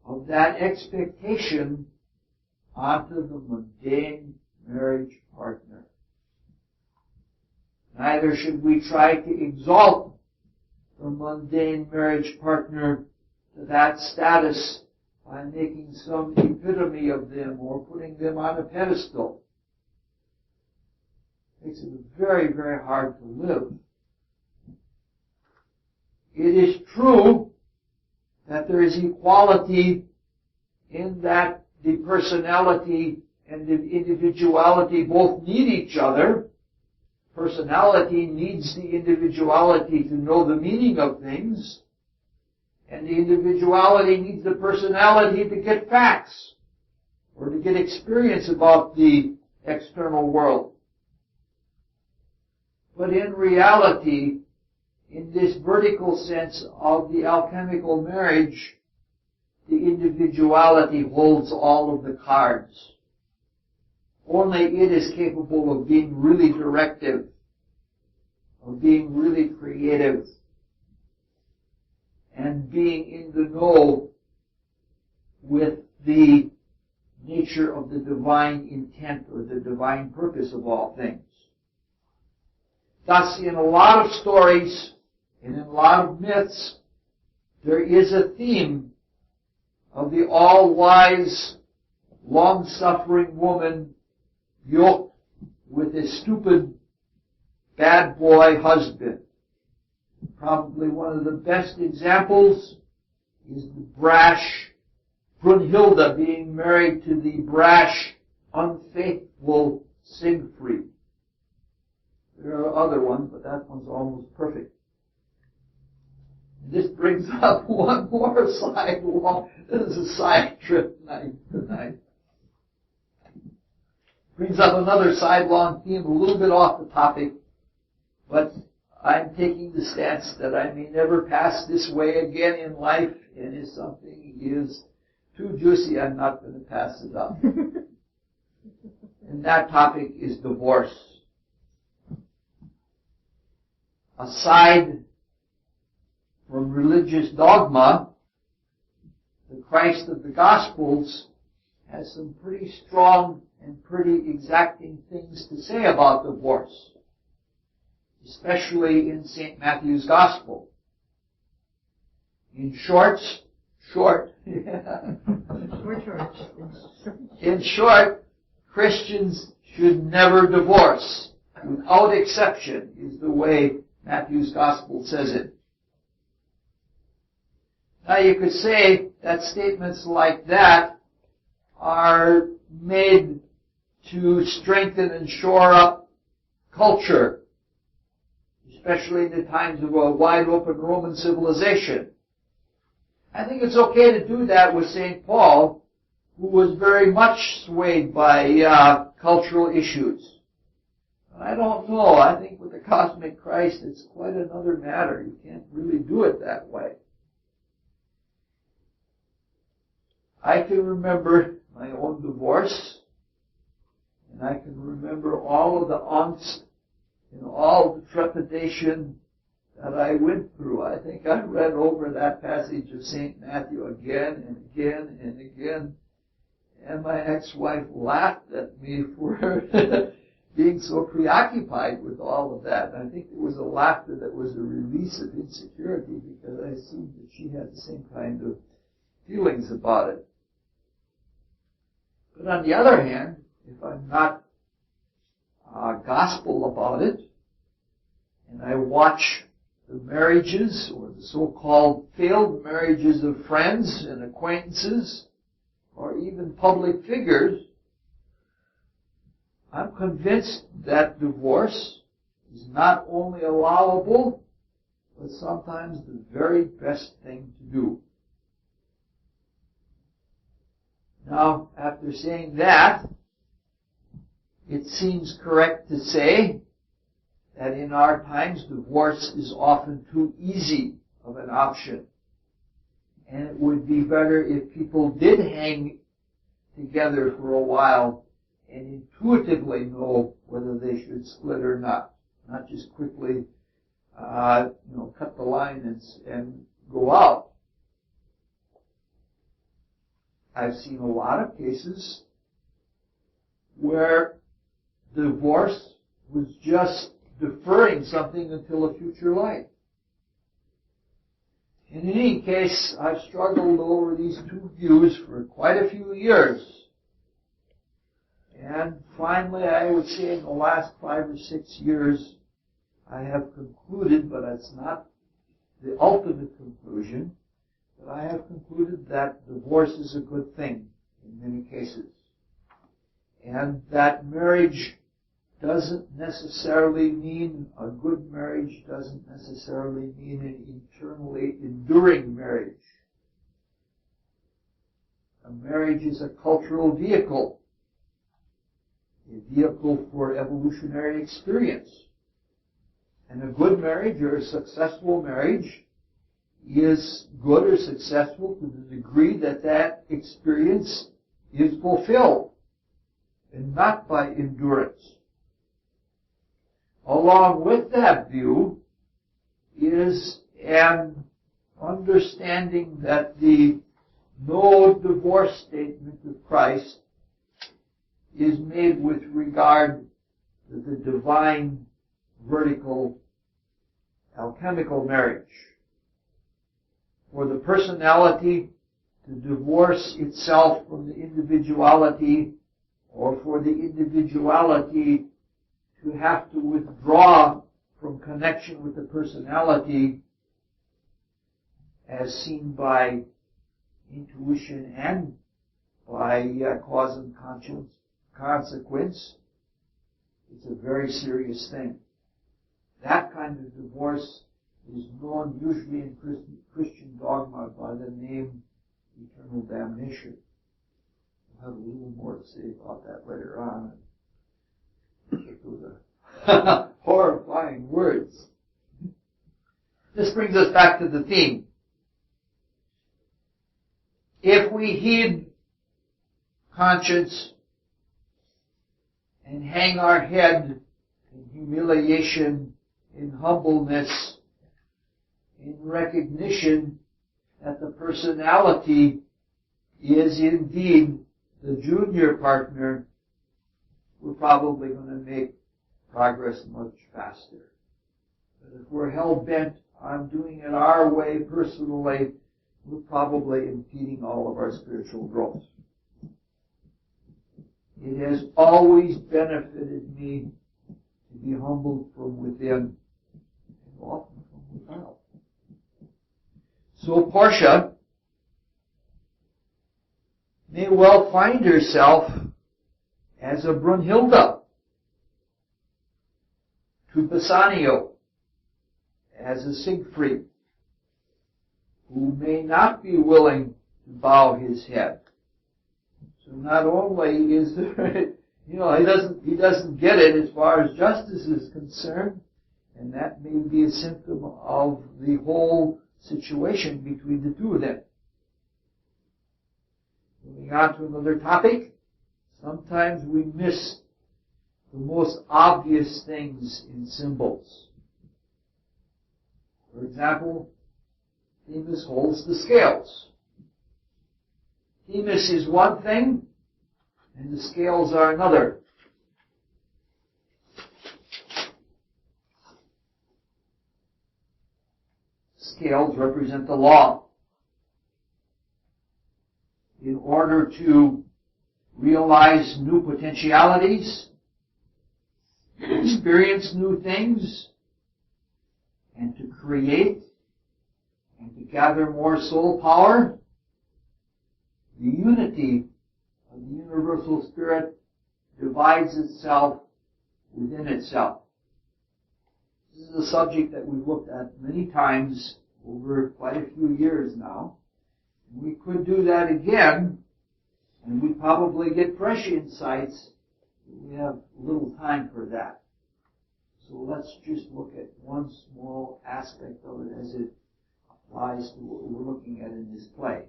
Speaker 1: of that expectation, onto the mundane marriage partner. Neither should we try to exalt the mundane marriage partner to that status by making some epitome of them or putting them on a pedestal. It makes it very, very hard to live. It is true that there is equality in that the personality and the individuality both need each other. Personality needs the individuality to know the meaning of things, and the individuality needs the personality to get facts or to get experience about the external world. But in reality, in this vertical sense of the alchemical marriage, the individuality holds all of the cards. Only it is capable of being really directive, of being really creative, and being in the know with the nature of the divine intent or the divine purpose of all things. Thus, in a lot of stories and in a lot of myths, there is a theme of the all-wise, long-suffering woman yoked with a stupid, bad boy husband. Probably one of the best examples is the brash Brunhilde being married to the brash, unfaithful Siegfried. There are other ones, but that one's almost perfect. This brings up one more side. This is a side trip tonight. Brings up another sidelong theme, a little bit off the topic, but I'm taking the stance that I may never pass this way again in life, and if something is too juicy, I'm not going to pass it up. And that topic is divorce. Aside from religious dogma, the Christ of the Gospels has some pretty strong and pretty exacting things to say about divorce, especially in St. Matthew's Gospel. In short, Christians should never divorce, without exception, is the way Matthew's Gospel says it. Now you could say that statements like that are made to strengthen and shore up culture, especially in the times of a wide open Roman civilization. I think it's okay to do that with St. Paul, who was very much swayed by cultural issues. I don't know. I think with the cosmic Christ, it's quite another matter. You can't really do it that way. I can remember my own divorce, and I can remember all of the angst and all the trepidation that I went through. I think I read over that passage of St. Matthew again and again and again, and my ex-wife laughed at me for being so preoccupied with all of that. And I think it was a laughter that was a release of insecurity, because I assumed that she had the same kind of feelings about it. But on the other hand, if I'm not gospel about it, and I watch the marriages or the so-called failed marriages of friends and acquaintances or even public figures, I'm convinced that divorce is not only allowable, but sometimes the very best thing to do. Now, after saying that, it seems correct to say that in our times, divorce is often too easy of an option. And it would be better if people did hang together for a while and intuitively know whether they should split or not just quickly, cut the line and go out. I've seen a lot of cases where divorce was just deferring something until a future life. In any case, I've struggled over these two views for quite a few years. And finally, I would say in the last 5 or 6 years, I have concluded, but it's not the ultimate conclusion, but I have concluded that divorce is a good thing in many cases. And that marriage doesn't necessarily mean, a good marriage doesn't necessarily mean an eternally enduring marriage. A marriage is a cultural vehicle, a vehicle for evolutionary experience. And a good marriage or a successful marriage is good or successful to the degree that that experience is fulfilled and not by endurance. Along with that view is an understanding that the no divorce statement of Christ is made with regard to the divine vertical alchemical marriage. For the personality to divorce itself from the individuality, or for the individuality to have to withdraw from connection with the personality as seen by intuition and by cause and consequence, it's a very serious thing. That kind of divorce is known usually in Christian dogma by the name eternal damnation. I'll have a little more to say about that later on. Those are horrifying words. This brings us back to the theme. If we heed conscience and hang our head in humiliation, in humbleness, in recognition that the personality is indeed the junior partner, we're probably going to make progress much faster. But if we're hell-bent on doing it our way personally, we're probably impeding all of our spiritual growth. It has always benefited me to be humbled from within and often from without. So Portia may well find herself as a Brunhilde, to Bassanio as a Siegfried, who may not be willing to bow his head. So not only is there, he doesn't get it as far as justice is concerned, and that may be a symptom of the whole situation between the two of them. Moving on to another topic. Sometimes we miss the most obvious things in symbols. For example, Themis holds the scales. Themis is one thing, and the scales are another. Scales represent the law. In order to realize new potentialities, experience new things, and to create and to gather more soul power, the unity of the universal spirit divides itself within itself. This is a subject that we've looked at many times over quite a few years now. We could do that again, and we'd probably get fresh insights. We have little time for that. So let's just look at one small aspect of it as it applies to what we're looking at in this play.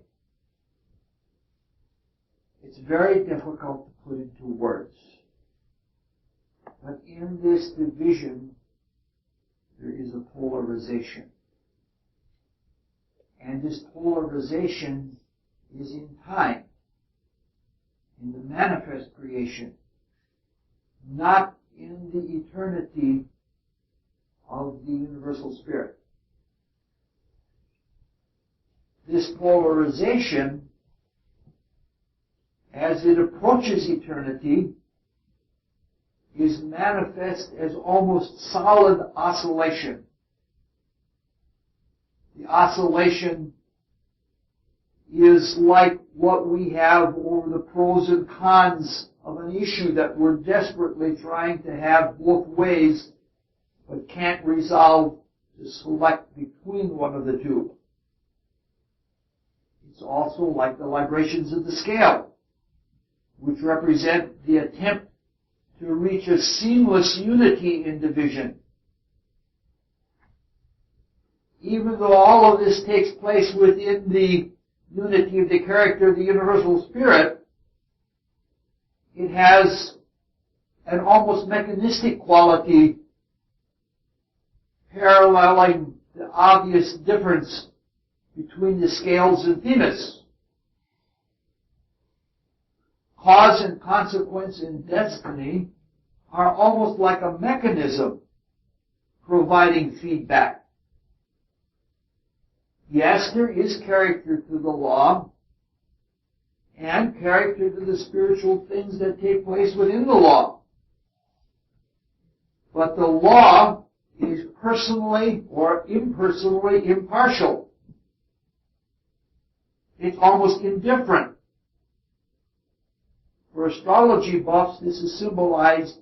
Speaker 1: It's very difficult to put into words. But in this division, there is a polarization. And this polarization is in time, in the manifest creation, not in the eternity of the universal spirit. This polarization, as it approaches eternity, is manifest as almost solid oscillation. The oscillation is like what we have over the pros and cons of an issue that we're desperately trying to have both ways, but can't resolve to select between one of the two. It's also like the librations of the scale, which represent the attempt to reach a seamless unity in division. Even though all of this takes place within the unity of the character of the universal spirit, it has an almost mechanistic quality paralleling the obvious difference between the scales and themis. Cause and consequence in destiny are almost like a mechanism providing feedback. Yes, there is character to the law and character to the spiritual things that take place within the law. But the law is personally or impersonally impartial. It's almost indifferent. For astrology buffs, this is symbolized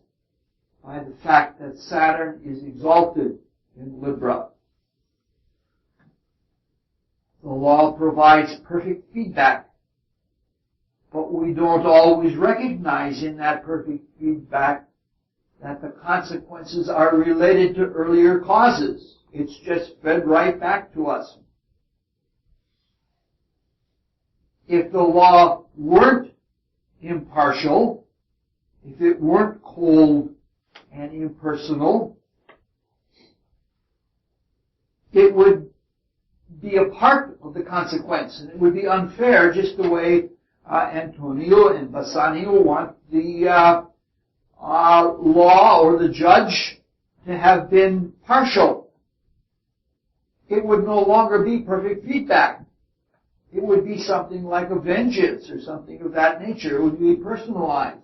Speaker 1: by the fact that Saturn is exalted in Libra. The law provides perfect feedback, but we don't always recognize in that perfect feedback that the consequences are related to earlier causes. It's just fed right back to us. If the law weren't impartial, if it weren't cold and impersonal, it would be a part of the consequence, and it would be unfair, just the way Antonio and Bassanio want the law or the judge to have been partial. It would no longer be perfect feedback. It would be something like a vengeance or something of that nature. It would be personalized.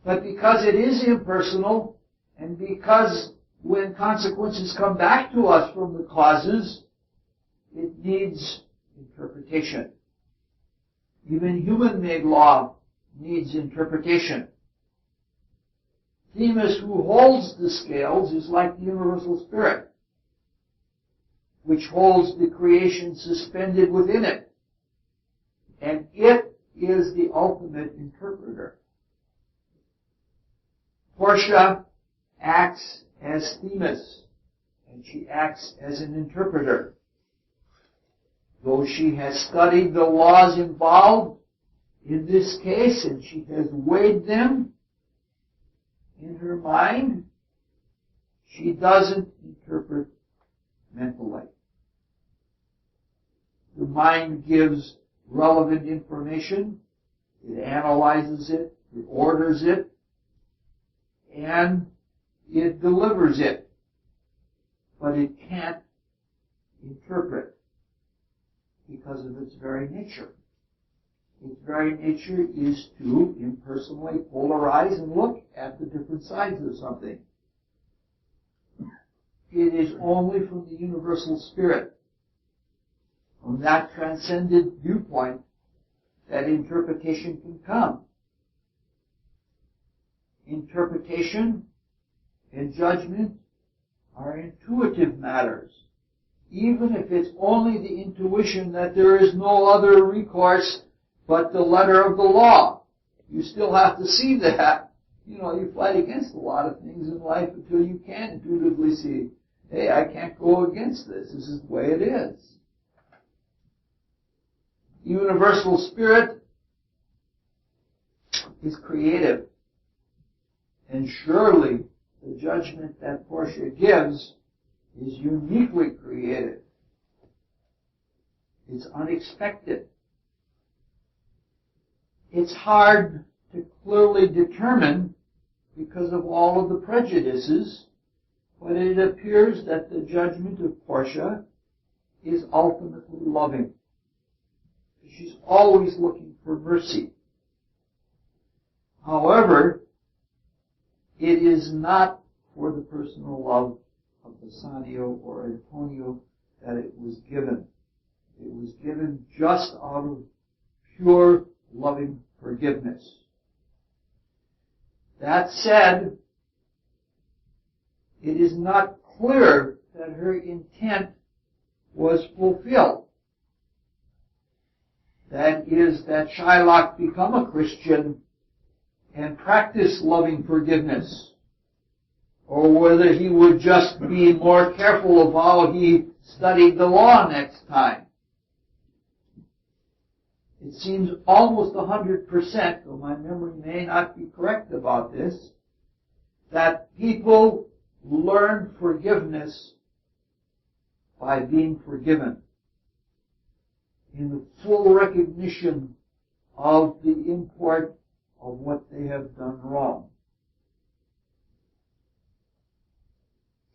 Speaker 1: But because it is impersonal, and because when consequences come back to us from the causes, it needs interpretation. Even human-made law needs interpretation. Themis, who holds the scales, is like the universal spirit, which holds the creation suspended within it. And it is the ultimate interpreter. Portia acts as Themis, and she acts as an interpreter. Though she has studied the laws involved in this case, and she has weighed them in her mind, she doesn't interpret mentally. The mind gives relevant information, it analyzes it, it orders it, and it delivers it. But it can't interpret because of its very nature. Its very nature is to impersonally polarize and look at the different sides of something. It is only from the universal spirit, from that transcendent viewpoint, that interpretation can come. Interpretation and judgment are intuitive matters. Even if it's only the intuition that there is no other recourse but the letter of the law. You still have to see that. You fight against a lot of things in life until you can intuitively see, hey, I can't go against this. This is the way it is. The universal spirit is creative. And surely the judgment that Portia gives is uniquely creative. It's unexpected. It's hard to clearly determine because of all of the prejudices, But it appears that the judgment of Portia is ultimately loving. She's always looking for mercy. However, it is not for the personal love of Bassanio or Antonio that it was given. It was given just out of pure loving forgiveness. That said, it is not clear that her intent was fulfilled. That is, that Shylock become a Christian and practice loving forgiveness, or whether he would just be more careful of how he studied the law next time. It seems almost 100%, though my memory may not be correct about this, that people learn forgiveness by being forgiven, in the full recognition of the import of what they have done wrong.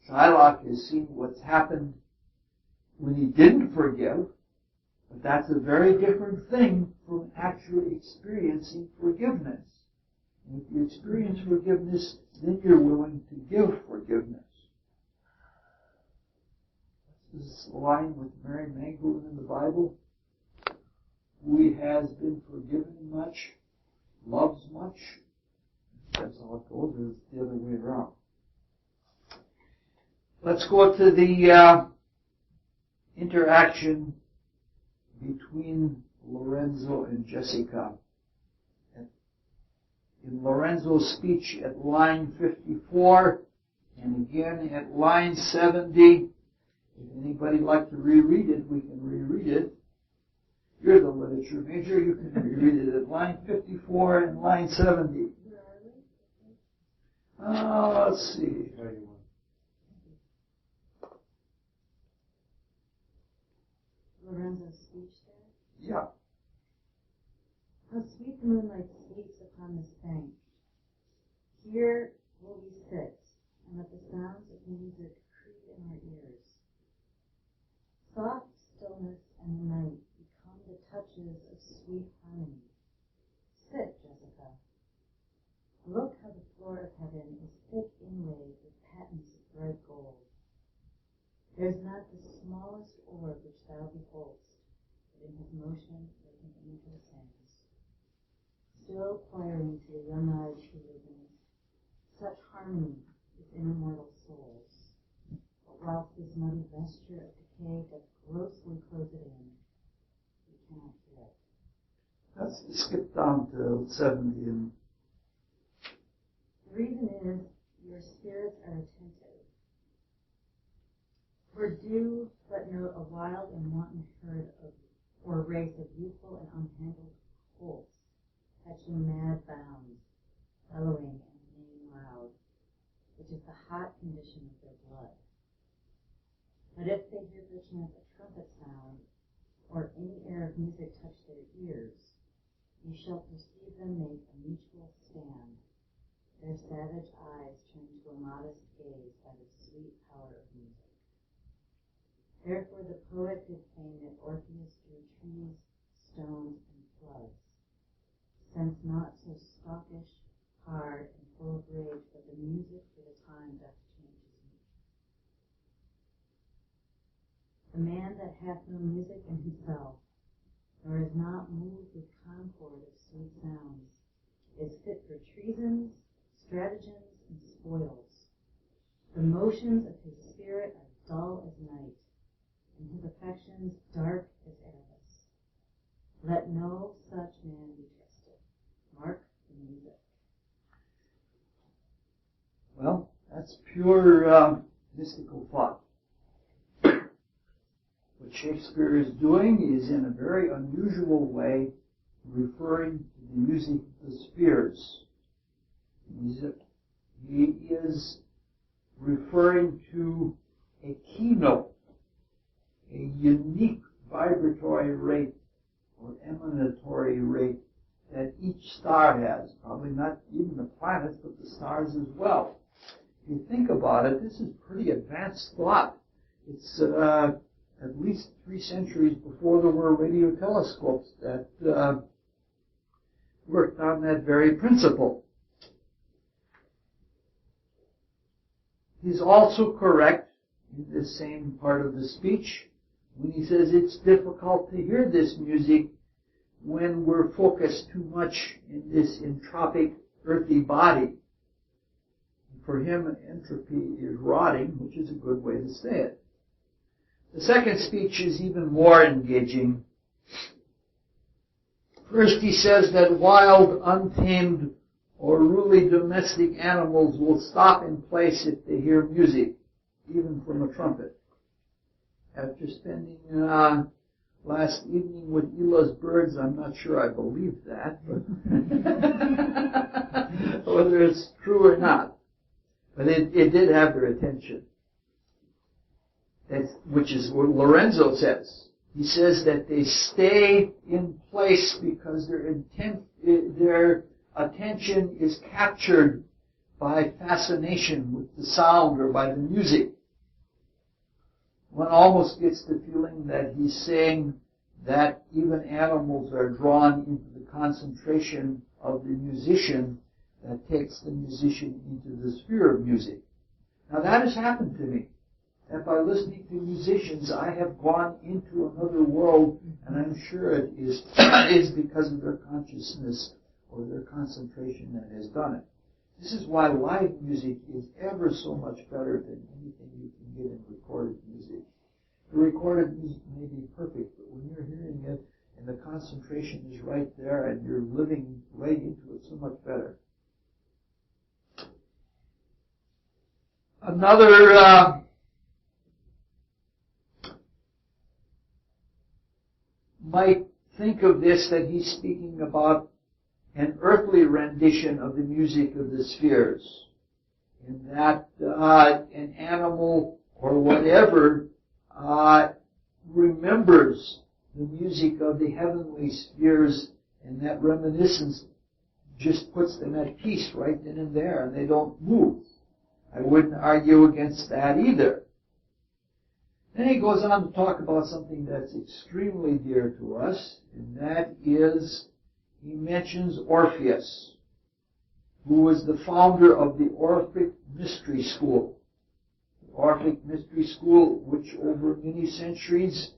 Speaker 1: Shylock has seen what's happened when he didn't forgive, but that's a very different thing from actually experiencing forgiveness. And if you experience forgiveness, then you're willing to give forgiveness. This is line with Mary Magdalene in the Bible. Who has been forgiven much, loves much. That's how it goes, or it's the other way around. Let's go to the interaction between Lorenzo and Jessica. In Lorenzo's speech at line 54, and again at line 70, if anybody'd like to reread it, we can reread it. You're the literature major, you can reread it at line 54 and line 70. Let's see.
Speaker 8: Lorenzo's speech there?
Speaker 1: Yeah.
Speaker 8: How sweet the moonlight sleeps upon this bank. Here will we sit, and let the sounds of music creep in our ears. Soft stillness and the night become the touches of sweet harmony. Sit, Jessica. Look how the floor of heaven is thick inlaid with patterns of bright gold. There is not the smallest orb which thou beholdst, but in his motion like an angel sings, still choiring to the young eyes who listen. Such harmony is in immortal souls. But whilst this muddy vesture of decay doth grossly close it in, we cannot hear it.
Speaker 1: Let's skip down to 70. And
Speaker 8: the reason is your spirits are attentive. For do but note a wild and wanton herd of, or race of youthful and unhandled colts, catching mad bounds, bellowing and neighing loud, which is the hot condition of their blood. But if they hear perchance a trumpet sound, or any air of music touch their ears, you shall perceive them make a mutual stand, their savage eyes turned to a modest gaze by the sweet power of music. Therefore the poet did feign that Orpheus drew trees, stones, and floods, since not so stockish, hard, and full of rage, but the music for the time doth change his nature. The man that hath no music in himself, nor is not moved with concord of sweet sounds, is fit for treasons, stratagems, and spoils. The motions of his spirit are dull as night, and his affections dark as Erebus. Let no such man be trusted. Mark the music.
Speaker 1: well, that's pure mystical thought. What Shakespeare is doing is in a very unusual way referring to the music of the spheres. He is referring to a keynote, a unique vibratory rate or emanatory rate that each star has. Probably not even the planets, but the stars as well. if you think about it, this is pretty advanced thought. It's at least 3 centuries before there were radio telescopes that worked on that very principle. He's also correct in this same part of the speech when he says it's difficult to hear this music when we're focused too much in this entropic earthy body. For him, entropy is rotting, which is a good way to say it. The second speech is even more engaging. First, he says that wild, untamed, or really domestic animals will stop in place if they hear music, even from a trumpet. After spending last evening with Elah's birds, I'm not sure I believe that, but whether it's true or not. But it did have their attention. Which is what Lorenzo says. He says that they stay in place because their attention is captured by fascination with the sound or by the music. One almost gets the feeling that he's saying that even animals are drawn into the concentration of the musician that takes the musician into the sphere of music. Now that has happened to me. That by listening to musicians, I have gone into another world, and I'm sure it is because of their consciousness or their concentration that has done it. This is why live music is ever so much better than anything you can get in recorded music. The recorded music may be perfect, but when you're hearing it and the concentration is right there and you're living right into it, so much better. Another might think of this that he's speaking about an earthly rendition of the music of the spheres, in that an animal or whatever remembers the music of the heavenly spheres, and that reminiscence just puts them at peace right then and there, and they don't move. I wouldn't argue against that either. Then he goes on to talk about something that's extremely dear to us, and that is, he mentions Orpheus, who was the founder of the Orphic Mystery School. The Orphic Mystery School, which over many centuries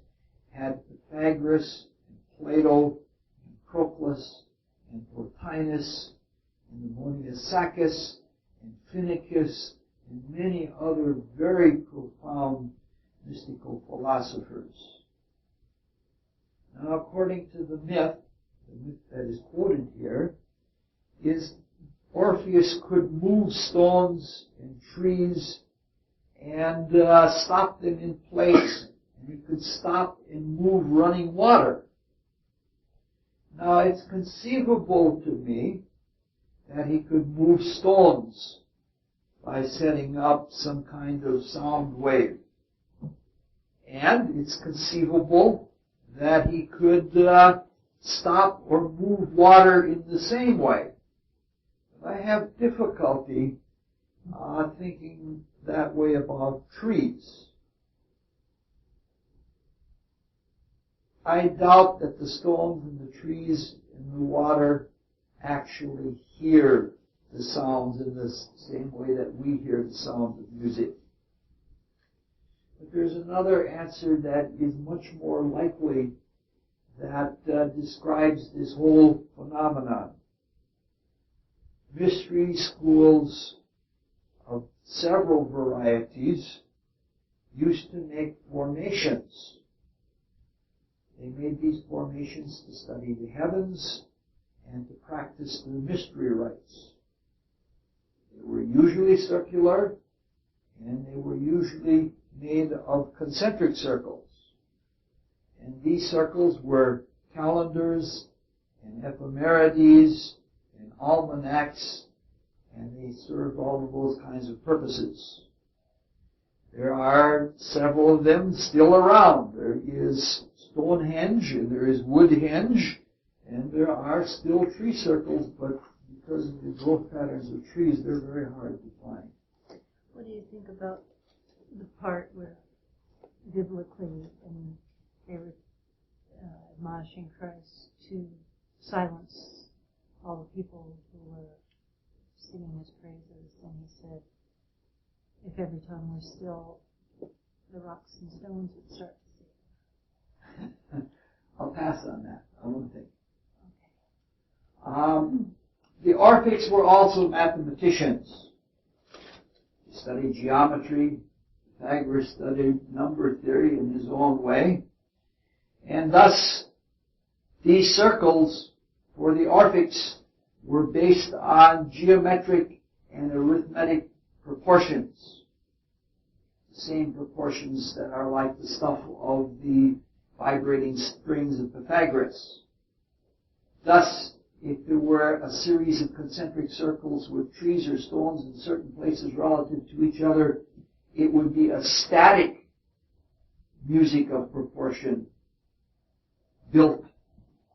Speaker 1: had Pythagoras, and Plato, and Proclus, and Plotinus, and Ammonius and Finicus, and many other very profound mystical philosophers. Now, according to the myth that is quoted here, is Orpheus could move stones and trees and stop them in place, and he could stop and move running water. Now, it's conceivable to me that he could move stones by setting up some kind of sound wave. And it's conceivable that he could stop or move water in the same way. But I have difficulty thinking that way about trees. I doubt that the stones and the trees and the water actually hear the sounds in the same way that we hear the sounds of music. But there's another answer that is much more likely that describes this whole phenomenon. Mystery schools of several varieties used to make formations. They made these formations to study the heavens and to practice their mystery rites. They were usually circular, and they were usually made of concentric circles. And these circles were calendars and ephemerides and almanacs, and they served all of those kinds of purposes. There are several of them still around. There is Stonehenge, and there is Woodhenge, and there are still tree circles, but because of the growth patterns of trees, they're very hard to find.
Speaker 3: about the part where biblically and they were admonishing Christ to silence all the people who were singing his praises, and he said, if every tongue were still, the rocks and stones would start to sing.
Speaker 1: I'll pass on that. I won't think. The Orphics were also mathematicians. They studied geometry. Pythagoras studied number theory in his own way. And thus, these circles for the Orphics were based on geometric and arithmetic proportions. The same proportions that are like the stuff of the vibrating strings of Pythagoras. Thus, if there were a series of concentric circles with trees or stones in certain places relative to each other, it would be a static music of proportion built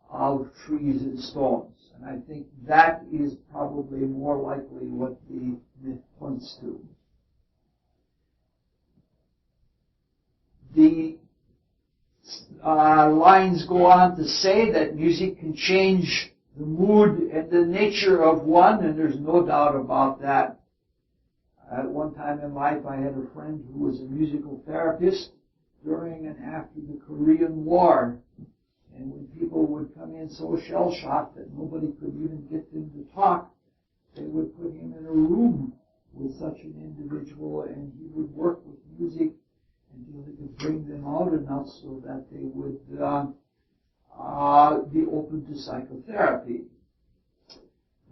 Speaker 1: of trees and stones. And I think that is probably more likely what the myth points to. The lines go on to say that music can change the mood and the nature of one, and there's no doubt about that. At one time in life, I had a friend who was a musical therapist during and after the Korean War. And when people would come in so shell-shocked that nobody could even get them to talk, they would put him in a room with such an individual, and he would work with music until he could bring them out enough so that they would be open to psychotherapy.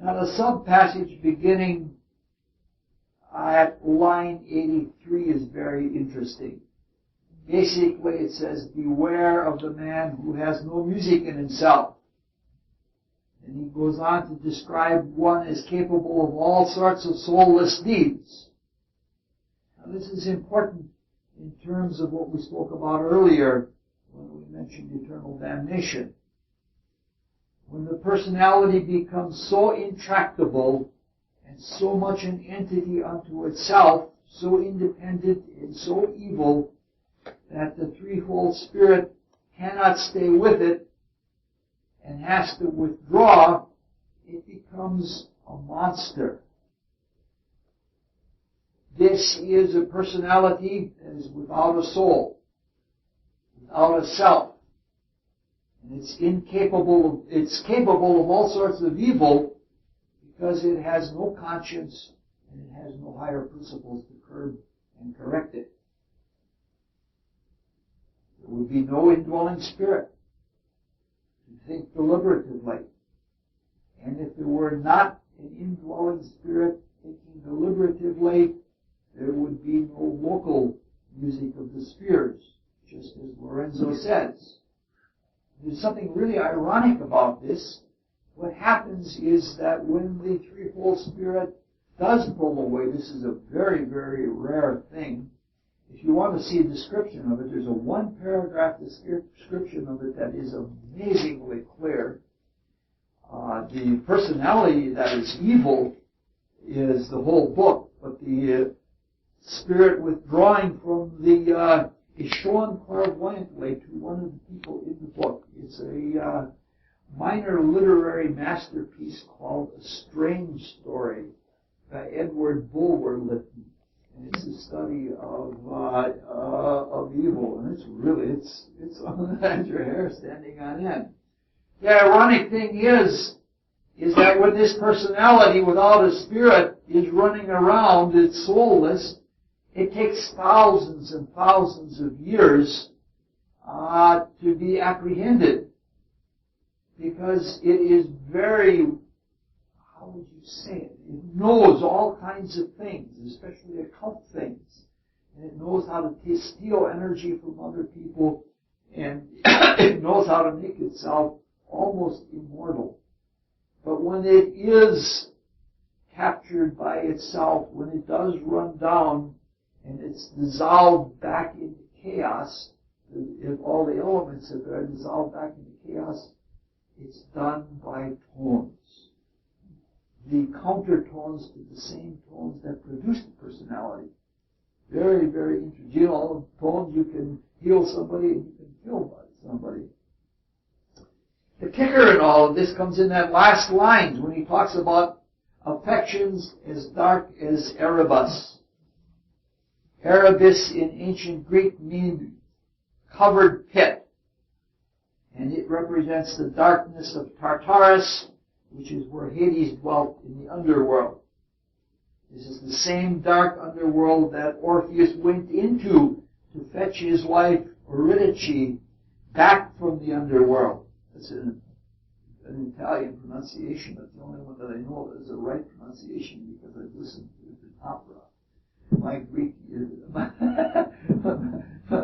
Speaker 1: Now, the sub-passage beginning at line 83 is very interesting. Basically, it says, beware of the man who has no music in himself. And he goes on to describe one as capable of all sorts of soulless deeds. Now, this is important in terms of what we spoke about earlier when we mentioned eternal damnation. When the personality becomes so intractable and so much an entity unto itself, so independent and so evil, that the threefold spirit cannot stay with it and has to withdraw, it becomes a monster. This is a personality that is without a soul, without a self. And it's capable of all sorts of evil because it has no conscience and it has no higher principles to curb and correct it. There would be no indwelling spirit to think deliberatively. And if there were not an indwelling spirit thinking deliberatively, there would be no local music of the spheres, just as Lorenzo says. There's something really ironic about this. What happens is that when the threefold spirit does pull away, this is a very, very rare thing. If you want to see a description of it, there's a one-paragraph description of it that is amazingly clear. The personality that is evil is the whole book, but the spirit withdrawing from the is shown clairvoyantly to one of the people in the book. It's a minor literary masterpiece called A Strange Story by Edward Bulwer-Lytton. And it's a study of evil, and it's on the edge of your hair standing on end. The ironic thing is that when this personality without a spirit is running around, it's soulless, it takes thousands and thousands of years to be apprehended, because it is very, how would you say it? It knows all kinds of things, especially occult things. And it knows how to steal energy from other people, and it knows how to make itself almost immortal. But when it is captured by itself, when it does run down, and it's dissolved back into chaos, if all the elements that are dissolved back into chaos, it's done by tones. The countertones to the same tones that produce the personality. Very, very interesting. You know, poems you can heal somebody and you can kill somebody. The kicker in all of this comes in that last line when he talks about affections as dark as Erebus. Erebus in ancient Greek means covered pit. And it represents the darkness of Tartarus, which is where Hades dwelt in the underworld. This is the same dark underworld that Orpheus went into to fetch his wife Eurydice back from the underworld. That's an Italian pronunciation, but the only one that I know that is the right pronunciation because I've listened to it in opera. My Greek is,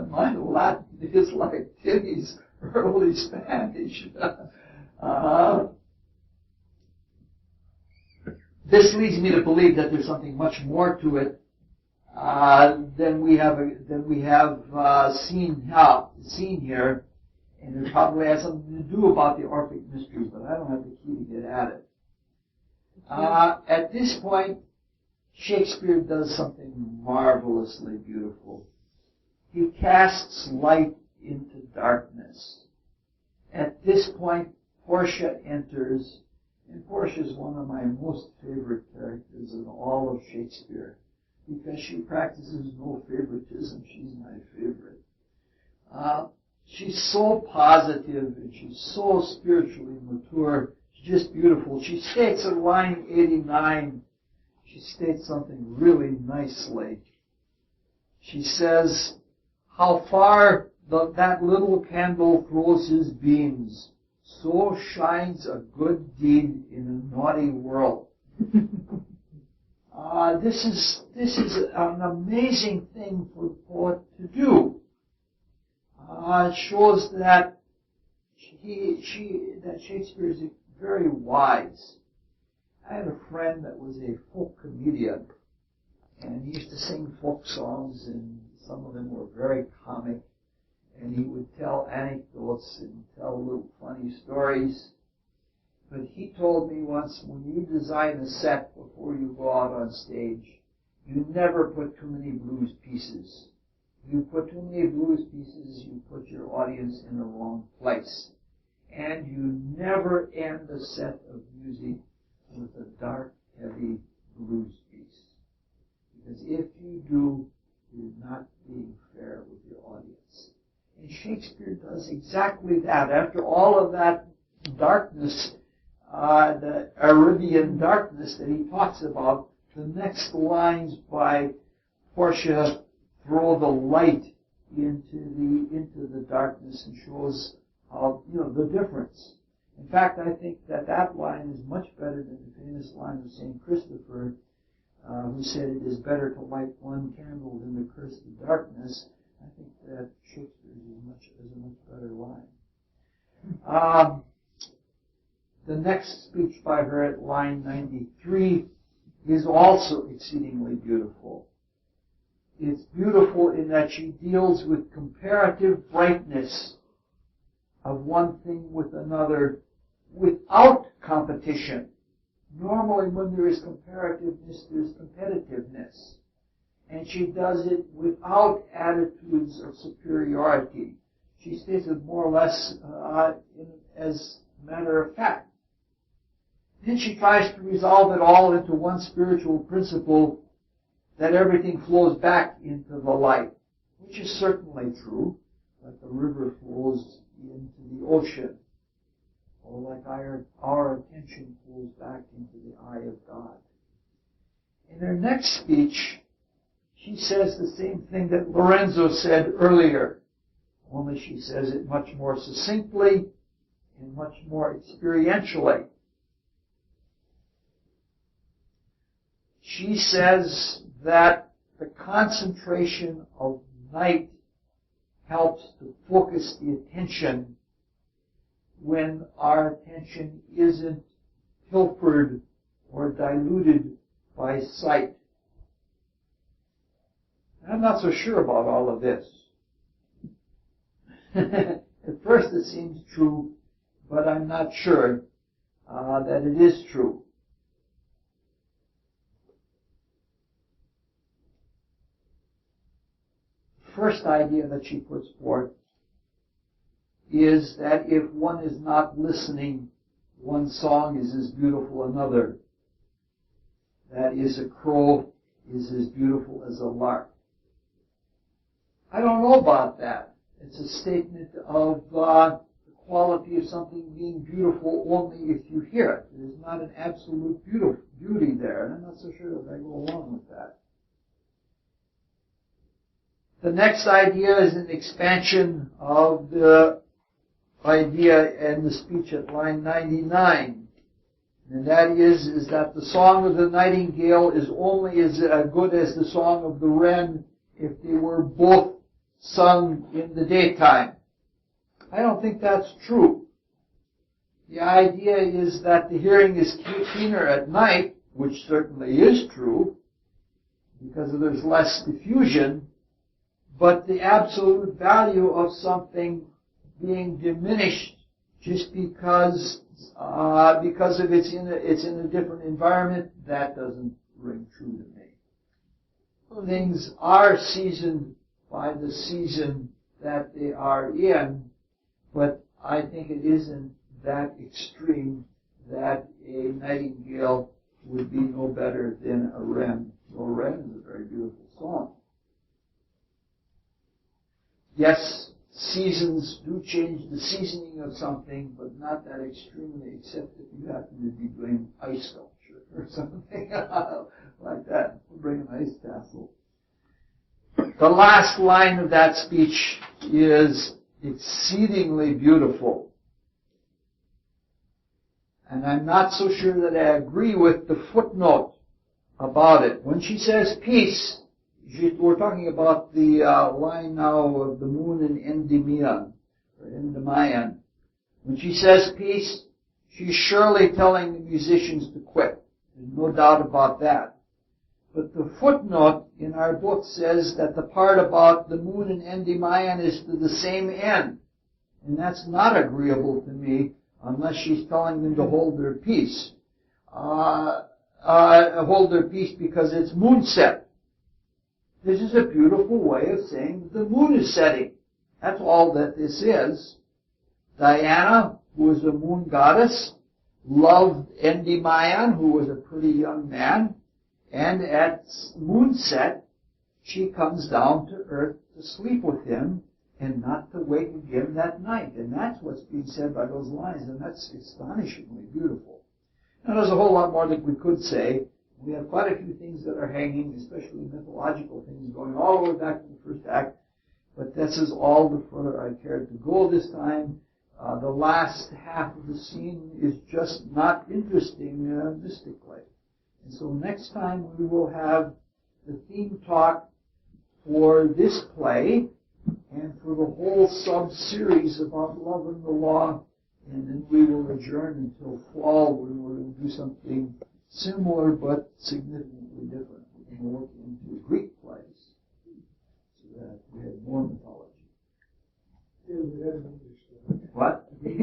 Speaker 1: my Latin is like Timmy's early Spanish. This leads me to believe that there's something much more to it than we have seen here, and it probably has something to do about the Orphic mysteries, but I don't have the key to get at it. At this point, Shakespeare does something marvelously beautiful. He casts light into darkness. At this point, Portia enters, and Portia is one of my most favorite characters in all of Shakespeare, because she practices no favoritism. She's my favorite. She's so positive, and she's so spiritually mature. She's just beautiful. She states in line 89, she states something really nicely. She says, how far that little candle throws his beams, so shines a good deed in a naughty world. This is an amazing thing for a poet to do. It shows that that Shakespeare is very wise. I had a friend that was a folk comedian, and he used to sing folk songs, and some of them were very comic, and he would tell anecdotes and tell little funny stories. But he told me once, when you design a set before you go out on stage, you never put too many blues pieces. You put too many blues pieces, you put your audience in the wrong place. And you never end a set of music with a dark, heavy blues piece. Because if you do, you're not being fair with your audience. And Shakespeare does exactly that. After all of that darkness, the Arabian darkness that he talks about, the next lines by Portia throw the light into the darkness and shows how, the difference. In fact, I think that line is much better than the famous line of St. Christopher, who said it is better to light one candle than to curse the darkness. I think that Shakespeare's is a much better line. The next speech by her at line 93 is also exceedingly beautiful. It's beautiful in that she deals with comparative brightness of one thing with another without competition. Normally when there is comparativeness, there's competitiveness. And she does it without attitudes of superiority. She states it more or less as a matter of fact. Then she tries to resolve it all into one spiritual principle, that everything flows back into the light, which is certainly true, like the river flows into the ocean, or like our attention flows back into the eye of God. In her next speech, she says the same thing that Lorenzo said earlier, only she says it much more succinctly and much more experientially. She says that the concentration of night helps to focus the attention when our attention isn't pilfered or diluted by sight. I'm not so sure about all of this. At first it seems true, but I'm not sure that it is true. first idea that she puts forth is that if one is not listening, one song is as beautiful as another. That is, a crow is as beautiful as a lark. I don't know about that. It's a statement of the quality of something being beautiful only if you hear it. There's not an absolute beauty there, and I'm not so sure that I go along with that. The next idea is an expansion of the idea in the speech at line 99. And that is that the song of the nightingale is only as good as the song of the wren if they were both sung in the daytime. I don't think that's true. The idea is that the hearing is keener at night, which certainly is true, because there's less diffusion, but the absolute value of something being diminished just because of it's in a different environment, that doesn't ring true to me. Things are seasoned by the season that they are in, but I think it isn't that extreme that a nightingale would be no better than a wren. So a wren is a very beautiful song. Yes, seasons do change the seasoning of something, but not that extremely, except if you happen to be doing ice sculpture or something like that. We'll bring an ice castle. The last line of that speech is exceedingly beautiful. And I'm not so sure that I agree with the footnote about it. When she says peace, we're talking about the line now of the moon in Endymion, or Endymion. When she says peace, she's surely telling the musicians to quit. There's no doubt about that. But the footnote in our book says that the part about the moon in Endymion is to the same end. And that's not agreeable to me unless she's telling them to hold their peace. Hold their peace because it's moonset. This is a beautiful way of saying the moon is setting. That's all that this is. Diana, who was a moon goddess, loved Endymion, who was a pretty young man, and at moonset, she comes down to earth to sleep with him and not to wake again that night. And that's what's being said by those lines, and that's astonishingly beautiful. Now, there's a whole lot more that we could say. We have quite a few things that are hanging, especially mythological things, going all the way back to the first act. But this is all the further I cared to go this time. The last half of the scene is just not interesting mystically. And so next time we will have the theme talk for this play and for the whole sub-series about love and the law. And then we will adjourn until fall when we're going to do something similar but significantly different. We're going to look into Greek plays so that we have more mythology. What?
Speaker 8: We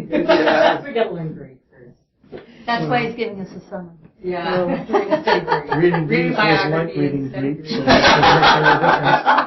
Speaker 8: got to learn Greek first.
Speaker 3: That's why he's giving us a summer.
Speaker 8: Yeah.
Speaker 9: Reading Greek was like reading Greek, so that's a difference.